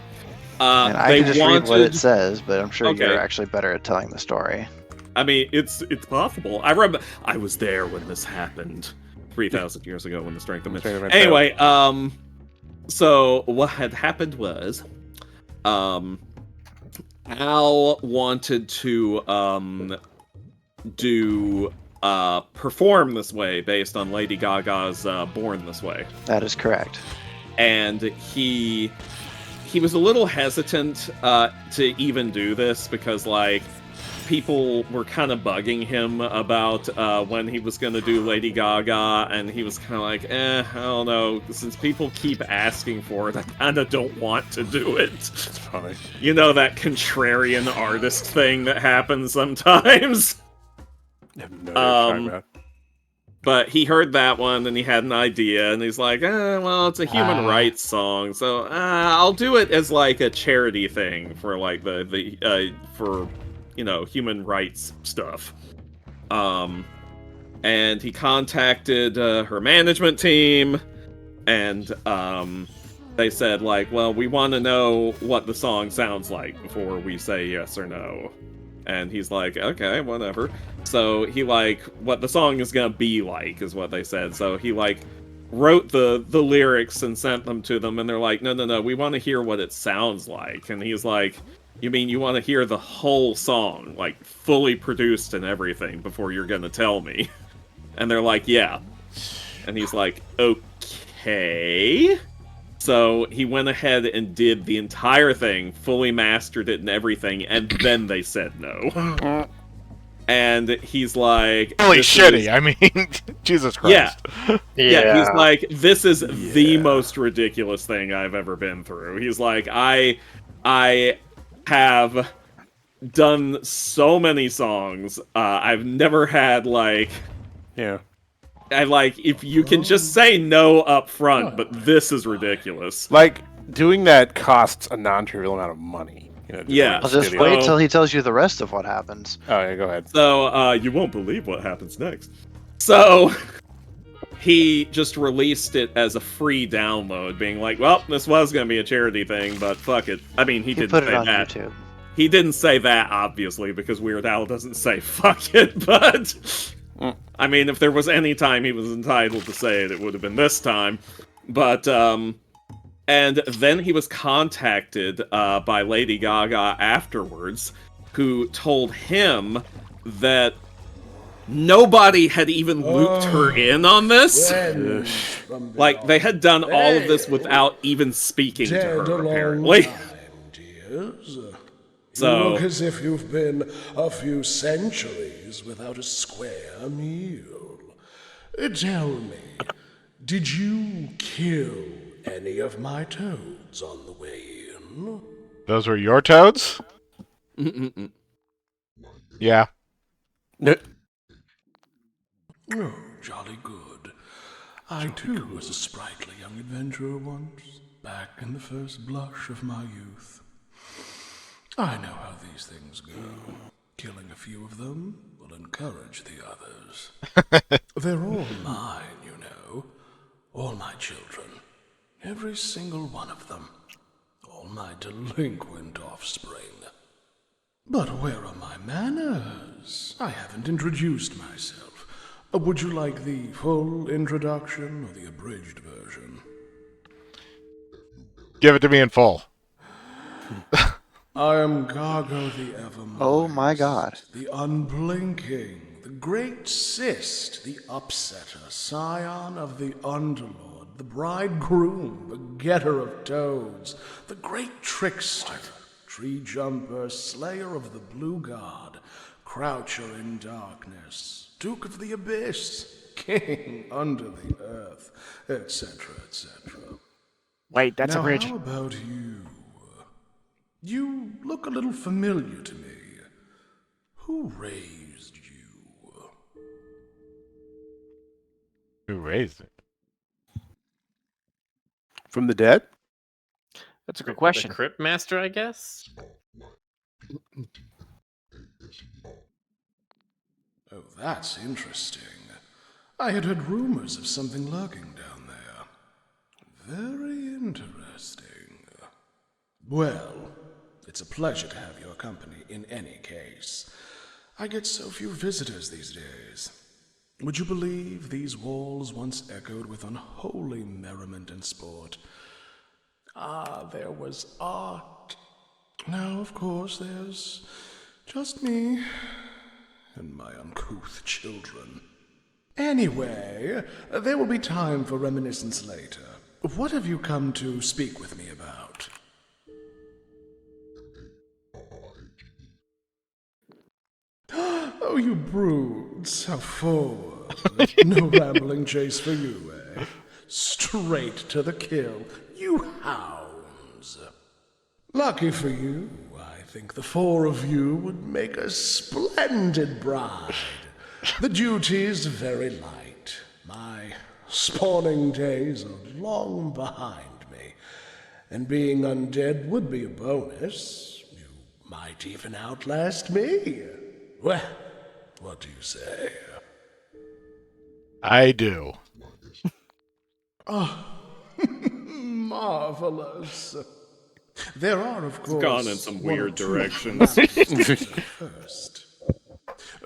And I can just read what it says, but I'm sure Okay. you're actually better at telling the story. I mean, it's possible. I remember I was there when this happened 3,000 years ago when the Strength of Men. Anyway, so what had happened was, Al wanted to perform this way based on Lady Gaga's Born This Way. That is correct. And he was a little hesitant to even do this because, like, people were kind of bugging him about when he was going to do Lady Gaga, and he was kind of like, I don't know, since people keep asking for it, I kind of don't want to do it. It's funny. You know, that contrarian artist thing that happens sometimes? I have no idea what you're talking about. But he heard that one, and he had an idea, and he's like, well, it's a human rights song, so I'll do it as, like, a charity thing for, like, for, you know, human rights stuff. And he contacted her management team, and they said, like, well, we want to know what the song sounds like before we say yes or no. And he's like, okay, whatever. So he, like, what the song is gonna be like is what they said. So he, like, wrote the lyrics and sent them to them, and they're like, no, we want to hear what it sounds like. And he's like, you mean you want to hear the whole song, like, fully produced and everything before you're gonna tell me? And they're like, yeah. And he's like, okay. So he went ahead and did the entire thing, fully mastered it and everything, and then they said no. And he's like... Really shitty, I mean, Jesus Christ. Yeah, he's like, this is the most ridiculous thing I've ever been through. He's like, I have done so many songs. I've never had, like... Yeah. I like, if you can just say no up front, but this is ridiculous. Like, doing that costs a non-trivial amount of money. You know, Yeah. I'll just wait till he tells you the rest of what happens. Oh, yeah, go ahead. So, you won't believe what happens next. So, he just released it as a free download, being like, well, this was going to be a charity thing, but fuck it. I mean, he didn't put say it on that. YouTube. He didn't say that, obviously, because Weird Al doesn't say fuck it, but... I mean, if there was any time he was entitled to say it, it would have been this time. But, and then he was contacted by Lady Gaga afterwards, who told him that nobody had even looped her in on this. Like, they had done all of this without even speaking to her, apparently. You look as if you've been a few centuries without a square meal. Tell me, did you kill any of my toads on the way in? Those were your toads? Yeah. Oh, jolly good. I too was a sprightly young adventurer once, back in the first blush of my youth. I know how these things go. Killing a few of them will encourage the others. They're all mine, you know. All my children. Every single one of them. All my delinquent offspring. But where are my manners? I haven't introduced myself. Would you like the full introduction or the abridged version? Give it to me in full. I am Gargo the Evermoist. Oh my god. The unblinking, the great cyst, the upsetter, scion of the underlord, the bridegroom, the getter of toads, the great trickster, tree jumper, slayer of the blue god, croucher in darkness, duke of the abyss, king under the earth, etc., etc. Wait, that's a bridge. How about you? You look a little familiar to me. Who raised you? Who raised it? From the dead? That's a good question. The Cryptmaster, I guess? Oh, that's interesting. I had heard rumors of something lurking down there. Very interesting. Well, it's a pleasure to have your company in any case. I get so few visitors these days. Would you believe these walls once echoed with unholy merriment and sport? Ah, there was art. Now, of course, there's just me and my uncouth children. Anyway, there will be time for reminiscence later. What have you come to speak with me about? Oh, you brutes, how forward. No rambling chase for you, eh? Straight to the kill, you hounds. Lucky for you, I think the four of you would make a splendid bride. The duty's very light. My spawning days are long behind me, and being undead would be a bonus. You might even outlast me. Well, what do you say? I do. Oh, marvelous. There are, of course, It's gone in some weird directions. First,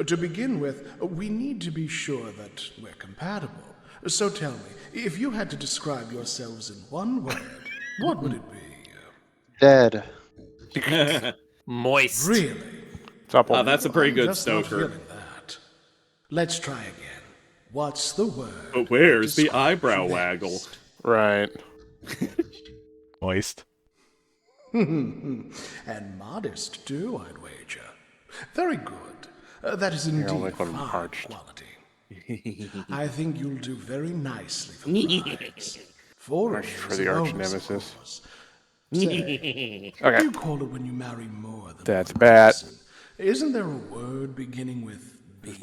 to begin with, we need to be sure that we're compatible. So tell me, if you had to describe yourselves in one word, what would it be? Dead. Moist. Really? Oh, that's a pretty I'm good just not stoker. feeling that. Let's try again. What's the word? But where's the eyebrow waggle? Right. Moist. And modest, too, I'd wager. Very good. That is indeed fine quality. I think you'll do very nicely for the prize. For the arch nemesis. Say, Okay. what do you call it when you marry more than That's one bad. person? Isn't there a word beginning with B?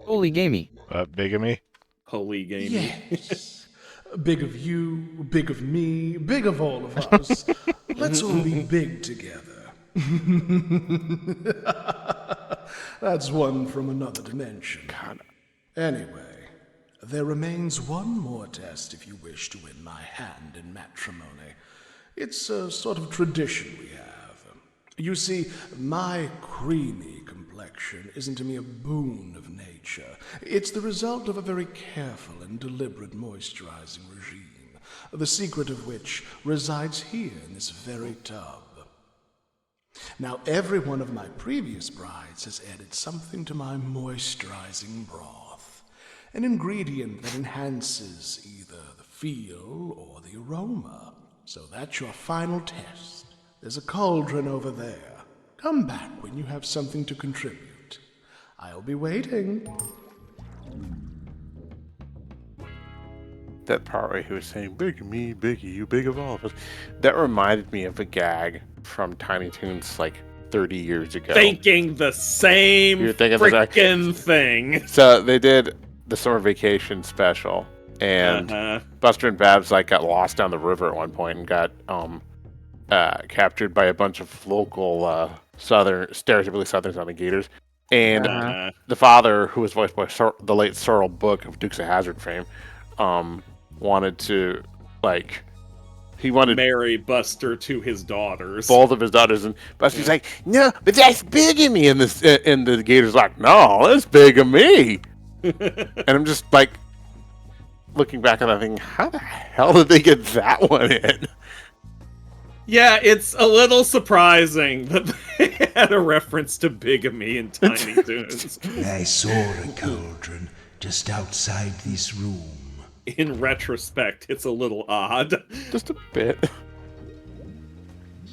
Holy gamey. Bigamy? Holy gamey. Yes. Big of you, big of me, big of all of us. Let's all be big together. That's one from another dimension. Anyway, there remains one more test if you wish to win my hand in matrimony. It's a sort of tradition we have. You see, my creamy complexion isn't a mere boon of nature. It's the result of a very careful and deliberate moisturizing regime, the secret of which resides here in this very tub. Now, every one of my previous brides has added something to my moisturizing broth, an ingredient that enhances either the feel or the aroma. So that's your final test. There's a cauldron over there. Come back when you have something to contribute. I'll be waiting. That part where he was saying, big of me, big of you, big of all of us. That reminded me of a gag from Tiny Toons like 30 years ago. Thinking the same You're thinking the exact- freaking thing. So they did the summer vacation special, and Buster and Babs like got lost down the river at one point and got captured by a bunch of local stereotypically southern sounding gators. And the father, who was voiced by the late Sorrel Book of Dukes of Hazzard fame, wanted to marry Buster to his daughters. Both of his daughters, and Buster's like, no, but that's bigamy, and the gator's like, no, that's bigamy. And I'm just like looking back at that thing, how the hell did they get that one in? Yeah, it's a little surprising that they had a reference to bigamy in Tiny Toons. I saw a cauldron just outside this room. In retrospect, it's a little odd. Just a bit.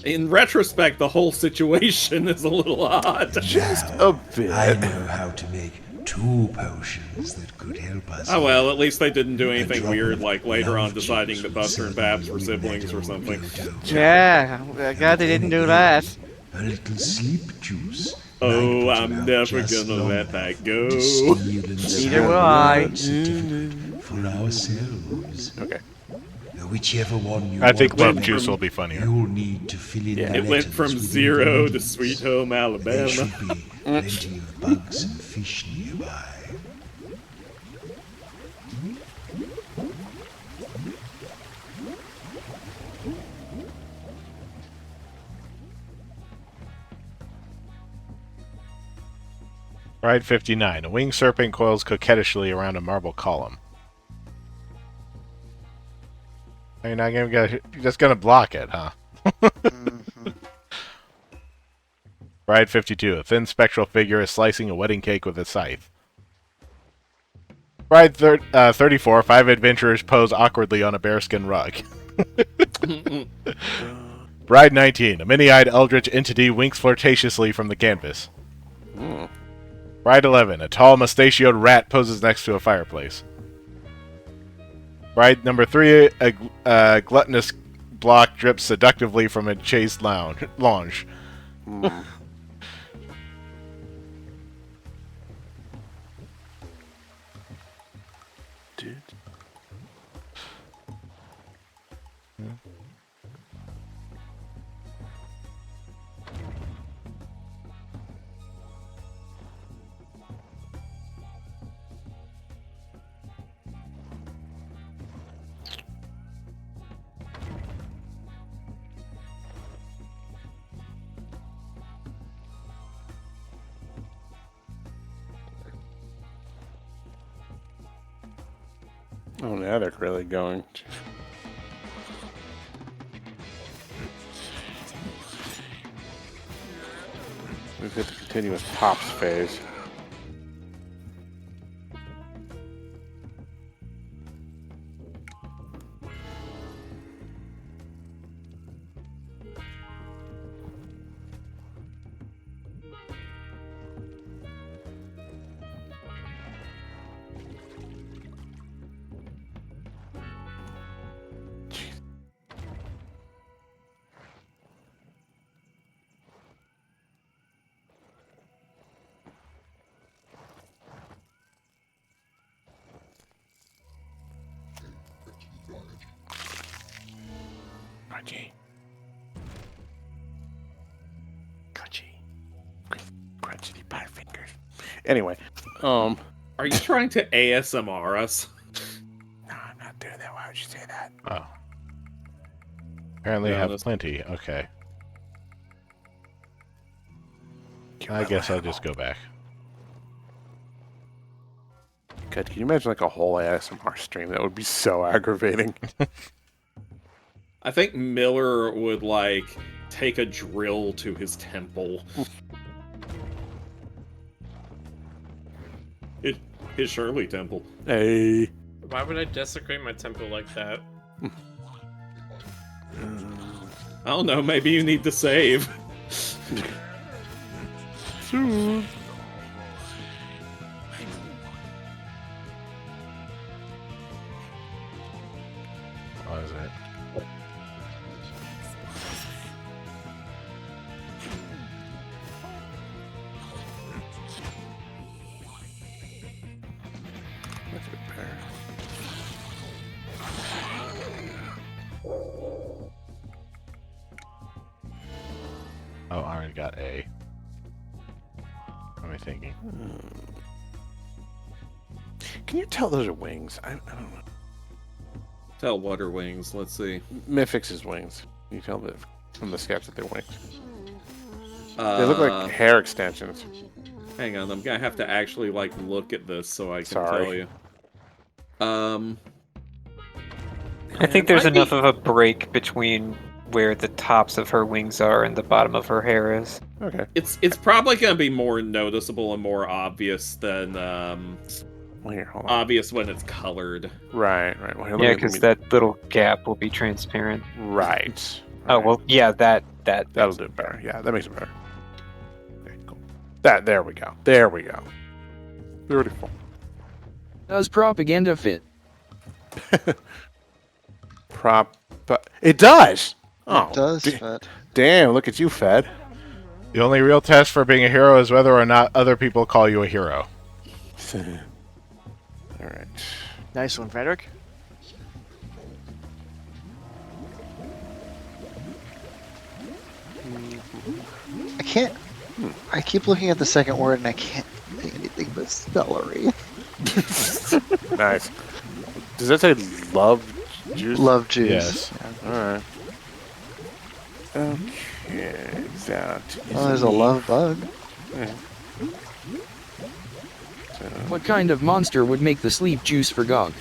In retrospect, the whole situation is a little odd. Just a bit. I know how to make 2 potions that could help us. Oh well, at least they didn't do anything weird like later on deciding that Buster and Babs were siblings or something. Yeah, glad they didn't do that. A little sleep juice. Oh, I'm never gonna let that go. Neither will I. For ourselves. Okay. Whichever one you I think want Love Juice will be funnier. You'll need to fill in the It went from letters with 0 to ingredients. Sweet Home There Alabama. should be plenty of bugs and fish nearby. Ride 59. A winged serpent coils coquettishly around a marble column. You're not gonna you're just gonna block it, huh? Ride 52. A thin spectral figure is slicing a wedding cake with a scythe. Ride 34. 5 adventurers pose awkwardly on a bearskin rug. Ride 19. A many-eyed eldritch entity winks flirtatiously from the canvas. Ride 11. A tall, mustachioed rat poses next to a fireplace. Ride number 3. A gluttonous block drips seductively from a chaste lounge. Oh, now they're really going. We've hit the continuous tops phase. Crunchity pie fingers. Anyway, are you trying to ASMR us? No, I'm not doing that. Why would you say that? Oh. Apparently I have plenty. Okay. I guess I'll just go back. God, can you imagine like a whole ASMR stream? That would be so aggravating. I think Miller would, like, take a drill to his temple. His Shirley temple. Hey. Why would I desecrate my temple like that? I don't know, maybe you need to save. What is it? Oh, I already got A. What am I thinking? Can you tell those are wings? I don't know. Tell what are wings? Let's see. Mythic's wings. Can you tell that from the sketch that they're wings? They look like hair extensions. Hang on, I'm gonna have to actually like look at this so I can tell you. I think there's enough of a break between where the tops of her wings are and the bottom of her hair is. Okay. It's probably gonna be more noticeable and more obvious than obvious when it's colored. Right. Well, yeah, because that little gap will be transparent. Right. Oh well, yeah, that'll do it better. Yeah, that makes it better. Okay, cool. There we go. Beautiful. Does propaganda fit? It does. Oh, It does fit. Damn! Look at you, Fed. The only real test for being a hero is whether or not other people call you a hero. All right. Nice one, Frederick. I can't. I keep looking at the second word and I can't think anything but celery. Nice. Does that say love juice? Love juice. Yes. Yeah. All right. Okay. That. Oh, there's a love bug. Yeah. What kind of monster would make the sleep juice for Gog?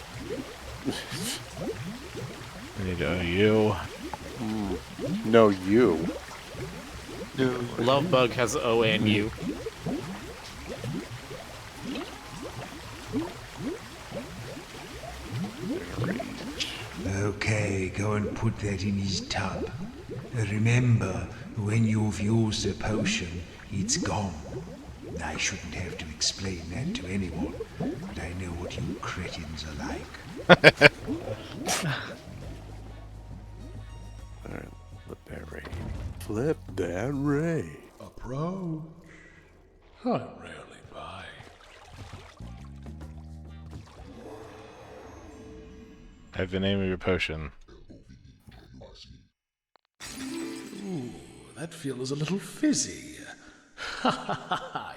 I need you. No, you. No. Love Bug has O and U. Okay, go and put that in his tub. Remember, when you've used a potion, it's gone. I shouldn't have to explain that to anyone, but I know what you cretins are like. Alright, flip that ray. Flip that ray. Approach. I rarely buy. Type the name of your potion. Ooh, that feels a little fizzy. Ha ha ha ha,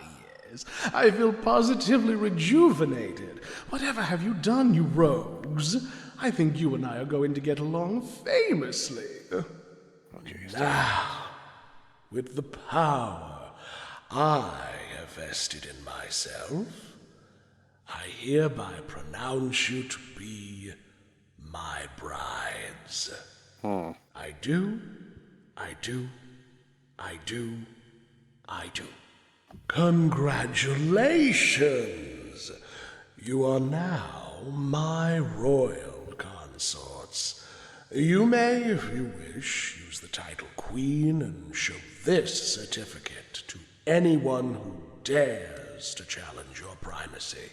yes. I feel positively rejuvenated. Whatever have you done, you rogues? I think you and I are going to get along famously. Okay, now, with the power I have vested in myself, I hereby pronounce you to be my brides. I do. Congratulations! You are now my royal consorts. You may, if you wish, use the title Queen and show this certificate to anyone who dares to challenge your primacy.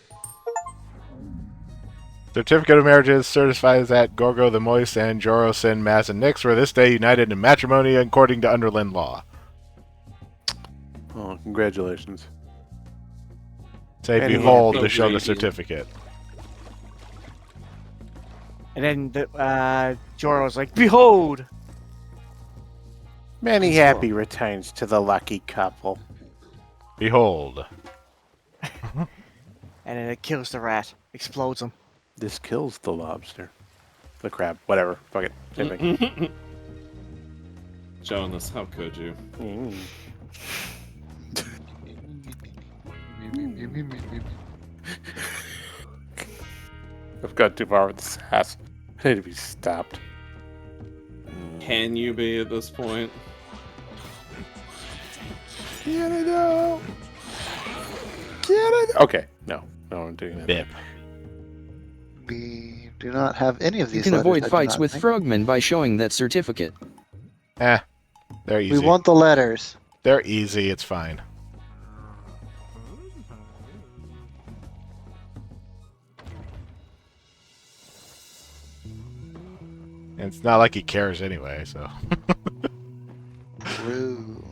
Certificate of marriages certifies that Gorgo the Moist and Joro Sin, Maz, and Nyx were this day united in matrimony according to Underland law. Oh, congratulations. Say Any behold happy to show the reading. certificate. And then Joro's like, behold! Many happy returns to the lucky couple. Behold. And then it kills the rat. Explodes him. This kills the lobster. The crab. Whatever. Fuck it. Same thing. Jonas, how could you? I've got too far with the sass. I need to be stopped. Can you be at this point? Can I know? Okay. No, I'm doing that. Bip. We do not have any of You these can letters, avoid I do fights not with think. frogmen by showing that certificate. They're easy. We want the letters. They're easy, it's fine. And it's not like he cares anyway, so. Roo.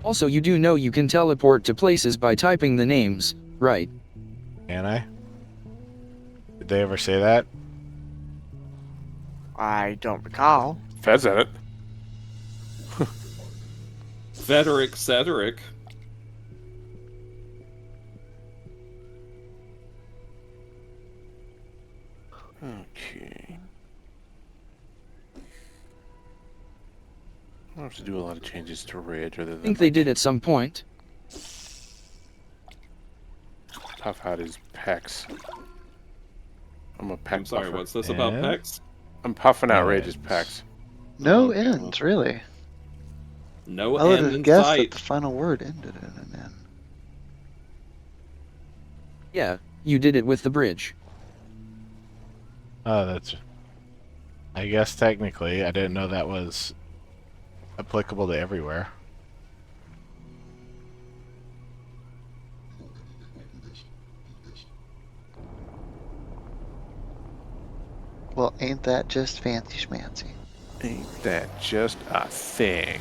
Also, you do know you can teleport to places by typing the names, right? Can I? Did they ever say that? I don't recall. Fed's at it. Cedric. Okay. I don't have to do a lot of changes to Ridge other I than think they did at some point. puff out his pecs. I'm a peck I'm sorry, puffer. what's this about pecs? I'm puffing out Rage's pecs. No ends, really. No I would end have in guessed sight. that the final word ended in an N. Yeah, you did it with the bridge. Oh, that's... I guess technically, I didn't know that was applicable to everywhere. Well, ain't that just fancy schmancy? Ain't that just a thing?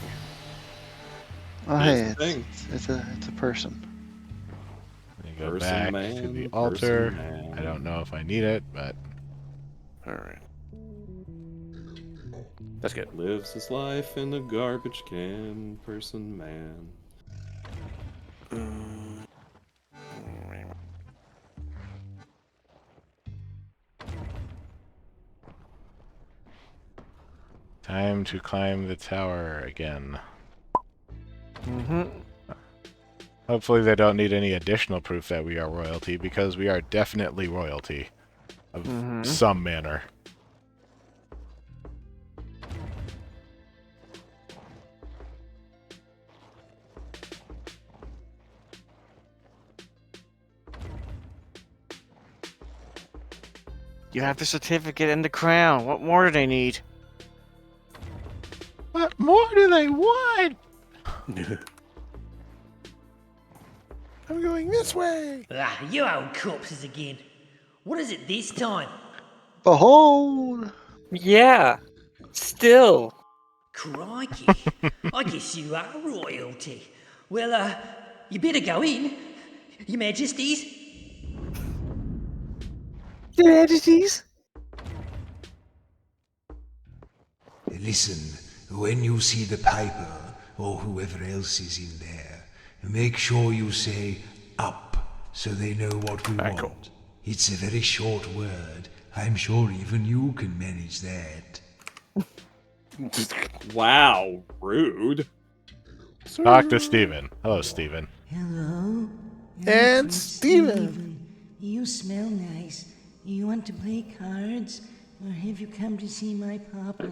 Oh, Here's hey, the it's a person. Let me go Person back to man, the person altar. man. I don't know if I need it, but... Alright. That's good. Lives his life in a garbage can, person man. Time to climb the tower again. Mm-hmm. Hopefully they don't need any additional proof that we are royalty, because we are definitely royalty of some manner. You have the certificate and the crown. What more do they need? What more do they want? I'm going this way. Ah, you old corpses again. What is it this time? Behold! Yeah, still. Crikey. I guess you are royalty. Well, you better go in. Your Majesties. Your Majesties? Listen, when you see the Piper, or whoever else is in there, make sure you say up, so they know what we want. It's a very short word. I'm sure even you can manage that. Wow, rude. Talk to Steven. Hello, Steven. Hello? And Steven. You smell nice. You want to play cards? Or have you come to see my papa?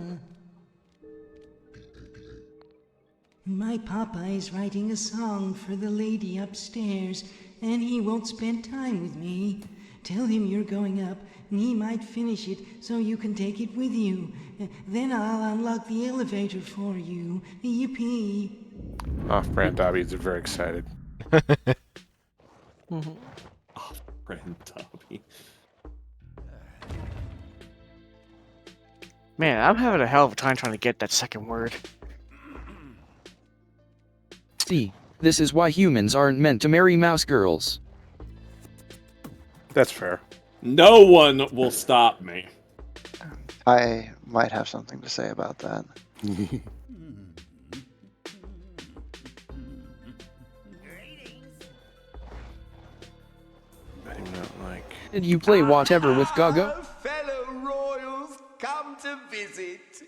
My papa is writing a song for the lady upstairs, and he won't spend time with me. Tell him you're going up, and he might finish it so you can take it with you. Then I'll unlock the elevator for you. Yippee! Off-brand Dobbies are very excited. Off-brand Dobby. Man, I'm having a hell of a time trying to get that second word. See, this is why humans aren't meant to marry mouse girls. That's fair. No one will stop me. I might have something to say about that. Did you play whatever with Gaga? Fellow royals, come to visit.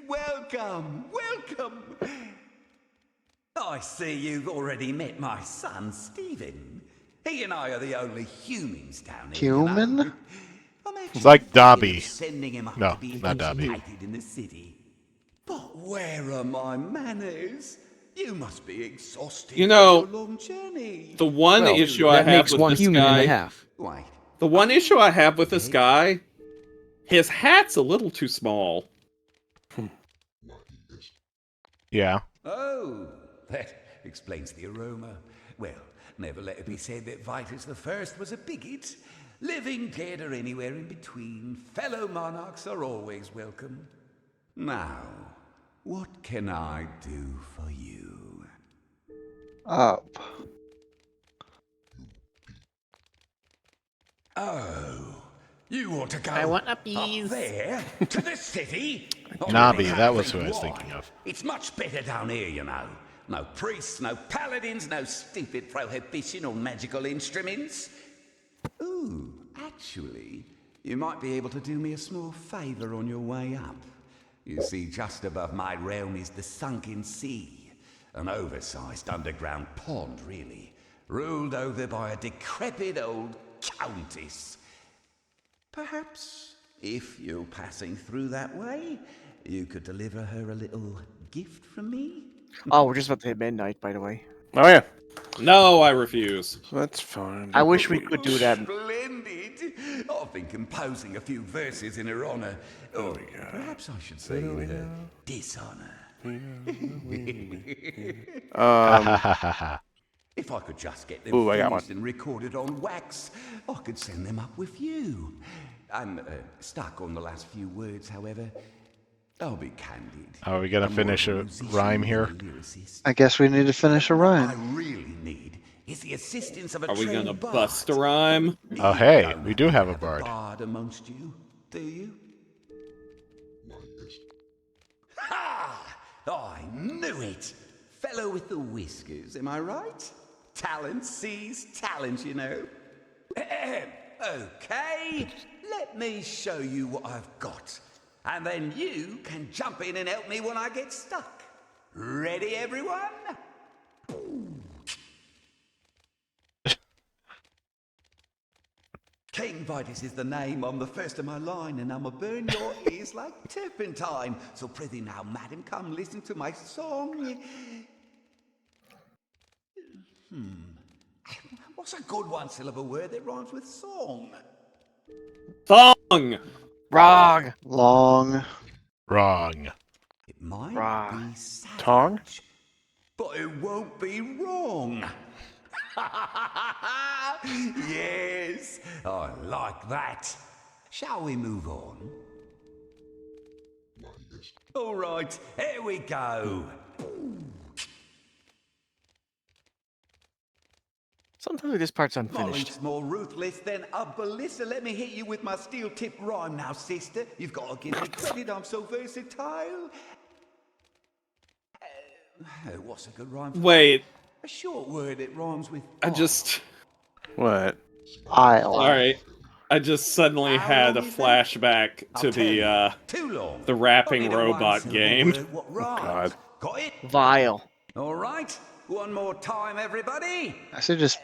Welcome, welcome. I see you've already met my son, Stephen. He and I are the only humans down here. Human? It's like Dobby. Sending him up No, to be not Dobby. educated in the city. But where are my manners? You must be exhausted You know, from your long journey. The one Well, issue I that have makes with one this human guy. and a half. Wait. The one issue I have with this guy, his hat's a little too small. Yeah. Oh, that explains the aroma. Well, never let it be said that Vitus the First was a bigot. Living, dead, or anywhere in between, fellow monarchs are always welcome. Now, what can I do for you? Up. Oh, you want to go I want up uppies. there to the city? Nobby, that was who I was thinking of. It's much better down here, you know. No priests, no paladins, no stupid prohibition on magical instruments. Ooh, actually, you might be able to do me a small favour on your way up. You see, just above my realm is the Sunken Sea, an oversized underground pond, really, ruled over by a decrepit old countess. Perhaps, if you're passing through that way, you could deliver her a little gift from me? Oh, we're just about to hit midnight, by the way. Oh, yeah. No, I refuse. That's fine. I wish we could do that. Splendid! I've been composing a few verses in her honor. Or perhaps I should say in her dishonor. If I could just get them I got finished and recorded on wax, I could send them up with you. I'm stuck on the last few words, however. I'll be candid. Are we gonna finish a rhyme here? I guess we need to finish a I rhyme. really need is the assistance of a Are we trained gonna bard. bust a rhyme? Oh, hey, we do have a bard. Bard amongst you, do you? Ha! I knew it! Fellow with the whiskers, am I right? Talent sees talent, you know. Okay, let me show you what I've got. And then you can jump in and help me when I get stuck. Ready, everyone? King Vitus is the name. I'm the first of my line, and I'ma burn your ears like turpentine. So prithee now, madam, come listen to my song. What's a good one-syllable word that rhymes with song? Thong! Wrong. Long. Wrong. It might Wrong. be savage, Tongue? but it won't be wrong. Yes, I like that. Shall we move on? All right, here we go. Sometimes this part's unfinished. Nothing's more ruthless than a ballista. Let me hit you with my steel-tipped rhyme now, sister. You've got to give me credit, I'm so versatile. What's a good rhyme for Wait. a short word that rhymes with I just... What? Aisle. Alright. I just suddenly had a flashback to the rapping robot game. What rhymes? Got it? Vile. All right, one more time, everybody. I should just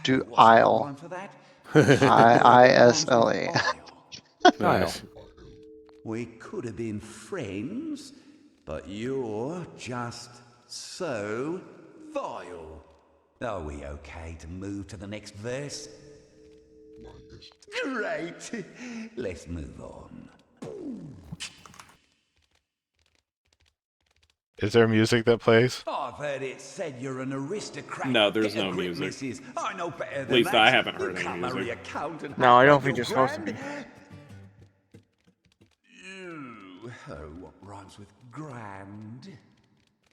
do What's a good aisle. rhyme for that? I-I-S-L-E. Nice. We could have been friends, but you're just so vile. Are we okay to move to the next verse? Great. Let's move on. Is there music that plays? I've heard it said you're an aristocrat. No, there's Get a no grip, music. missus. I know better At than least that. I haven't heard You any can't marry music. a count and No, I don't have think your you're supposed to be. grand. Oh, what rhymes with grand?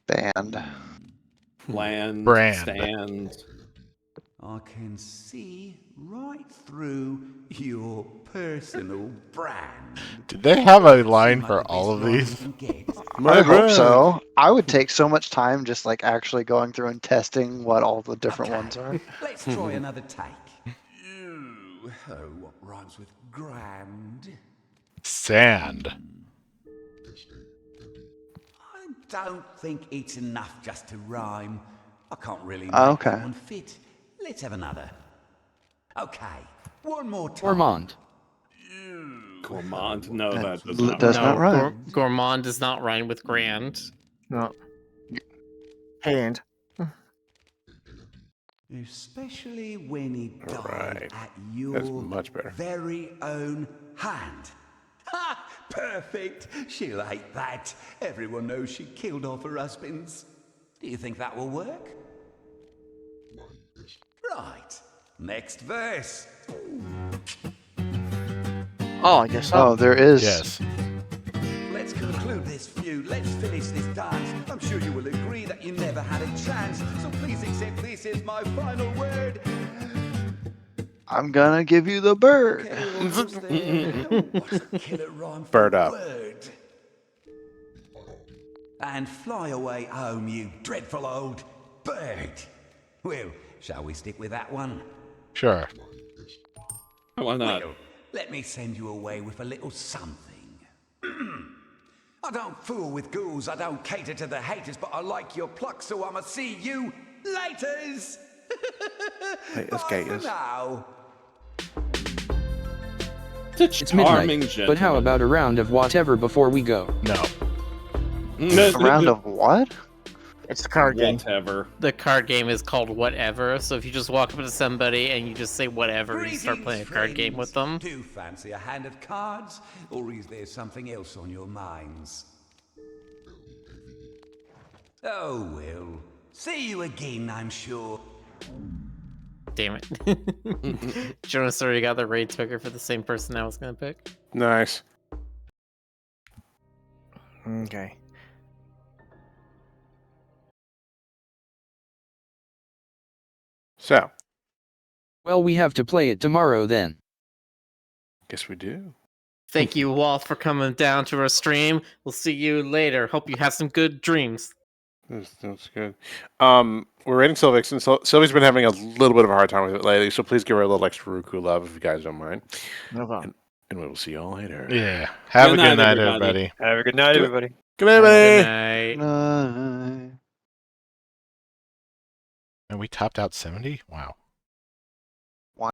Band. Land. Brand. Stand. I can see right through your personal brand. Did they have a line for all of these? I hope so. I would take so much time just like actually going through and testing what all the different ones are. Let's try another take. Oh, what rhymes with grand? Sand. I don't think it's enough just to rhyme. I can't really make Okay. that one fit. Let's have another. Okay, one more time. Gourmand. Gourmand? No, that does L- not does rhyme. not rhyme. Gourmand does not rhyme with grand. No. Hand. Especially when he died Right. at your That's much better. very own hand. Ha! Perfect. She'll hate that. Everyone knows she killed off her husbands. Do you think that will work? Right. Next verse. Oh, I guess so. Oh, there is. Yes. Let's conclude this feud. Let's finish this dance. I'm sure you will agree that you never had a chance. So please accept this as my final word. I'm gonna give you the bird. What's a killer rhyme for Bird up. word? And fly away home, you dreadful old bird. Well, shall we stick with that one? Sure. Why not? Well, let me send you away with a little something. I don't fool with ghouls, I don't cater to the haters, but I like your pluck, so I'ma see you laters. Hey, that's Bye gay. for now. It's midnight, but how about a round of whatever before we go? No. A round of what? It's a card game. Whatever. The card game is called Whatever, so if you just walk up to somebody and you just say whatever, you start playing a card game with them. Do you fancy a hand of cards, or is there something else on your minds? Oh, well. See you again, I'm sure. Damn it. Jonas already got the raid picker for the same person I was gonna pick. Nice. Okay. So, Well, we have to play it tomorrow then. guess we do. Thank you all for coming down to our stream. We'll see you later. Hope you have some good dreams. That's good. We're rating Sylvix, and Sylvie's been having a little bit of a hard time with it lately, so please give her a little extra Roo Croo love if you guys don't mind. No problem. And we will see you all later. Yeah. Have a good night, everybody. Have a good night, everybody. Good night, everybody. Good night. Night. And we topped out 70? Wow.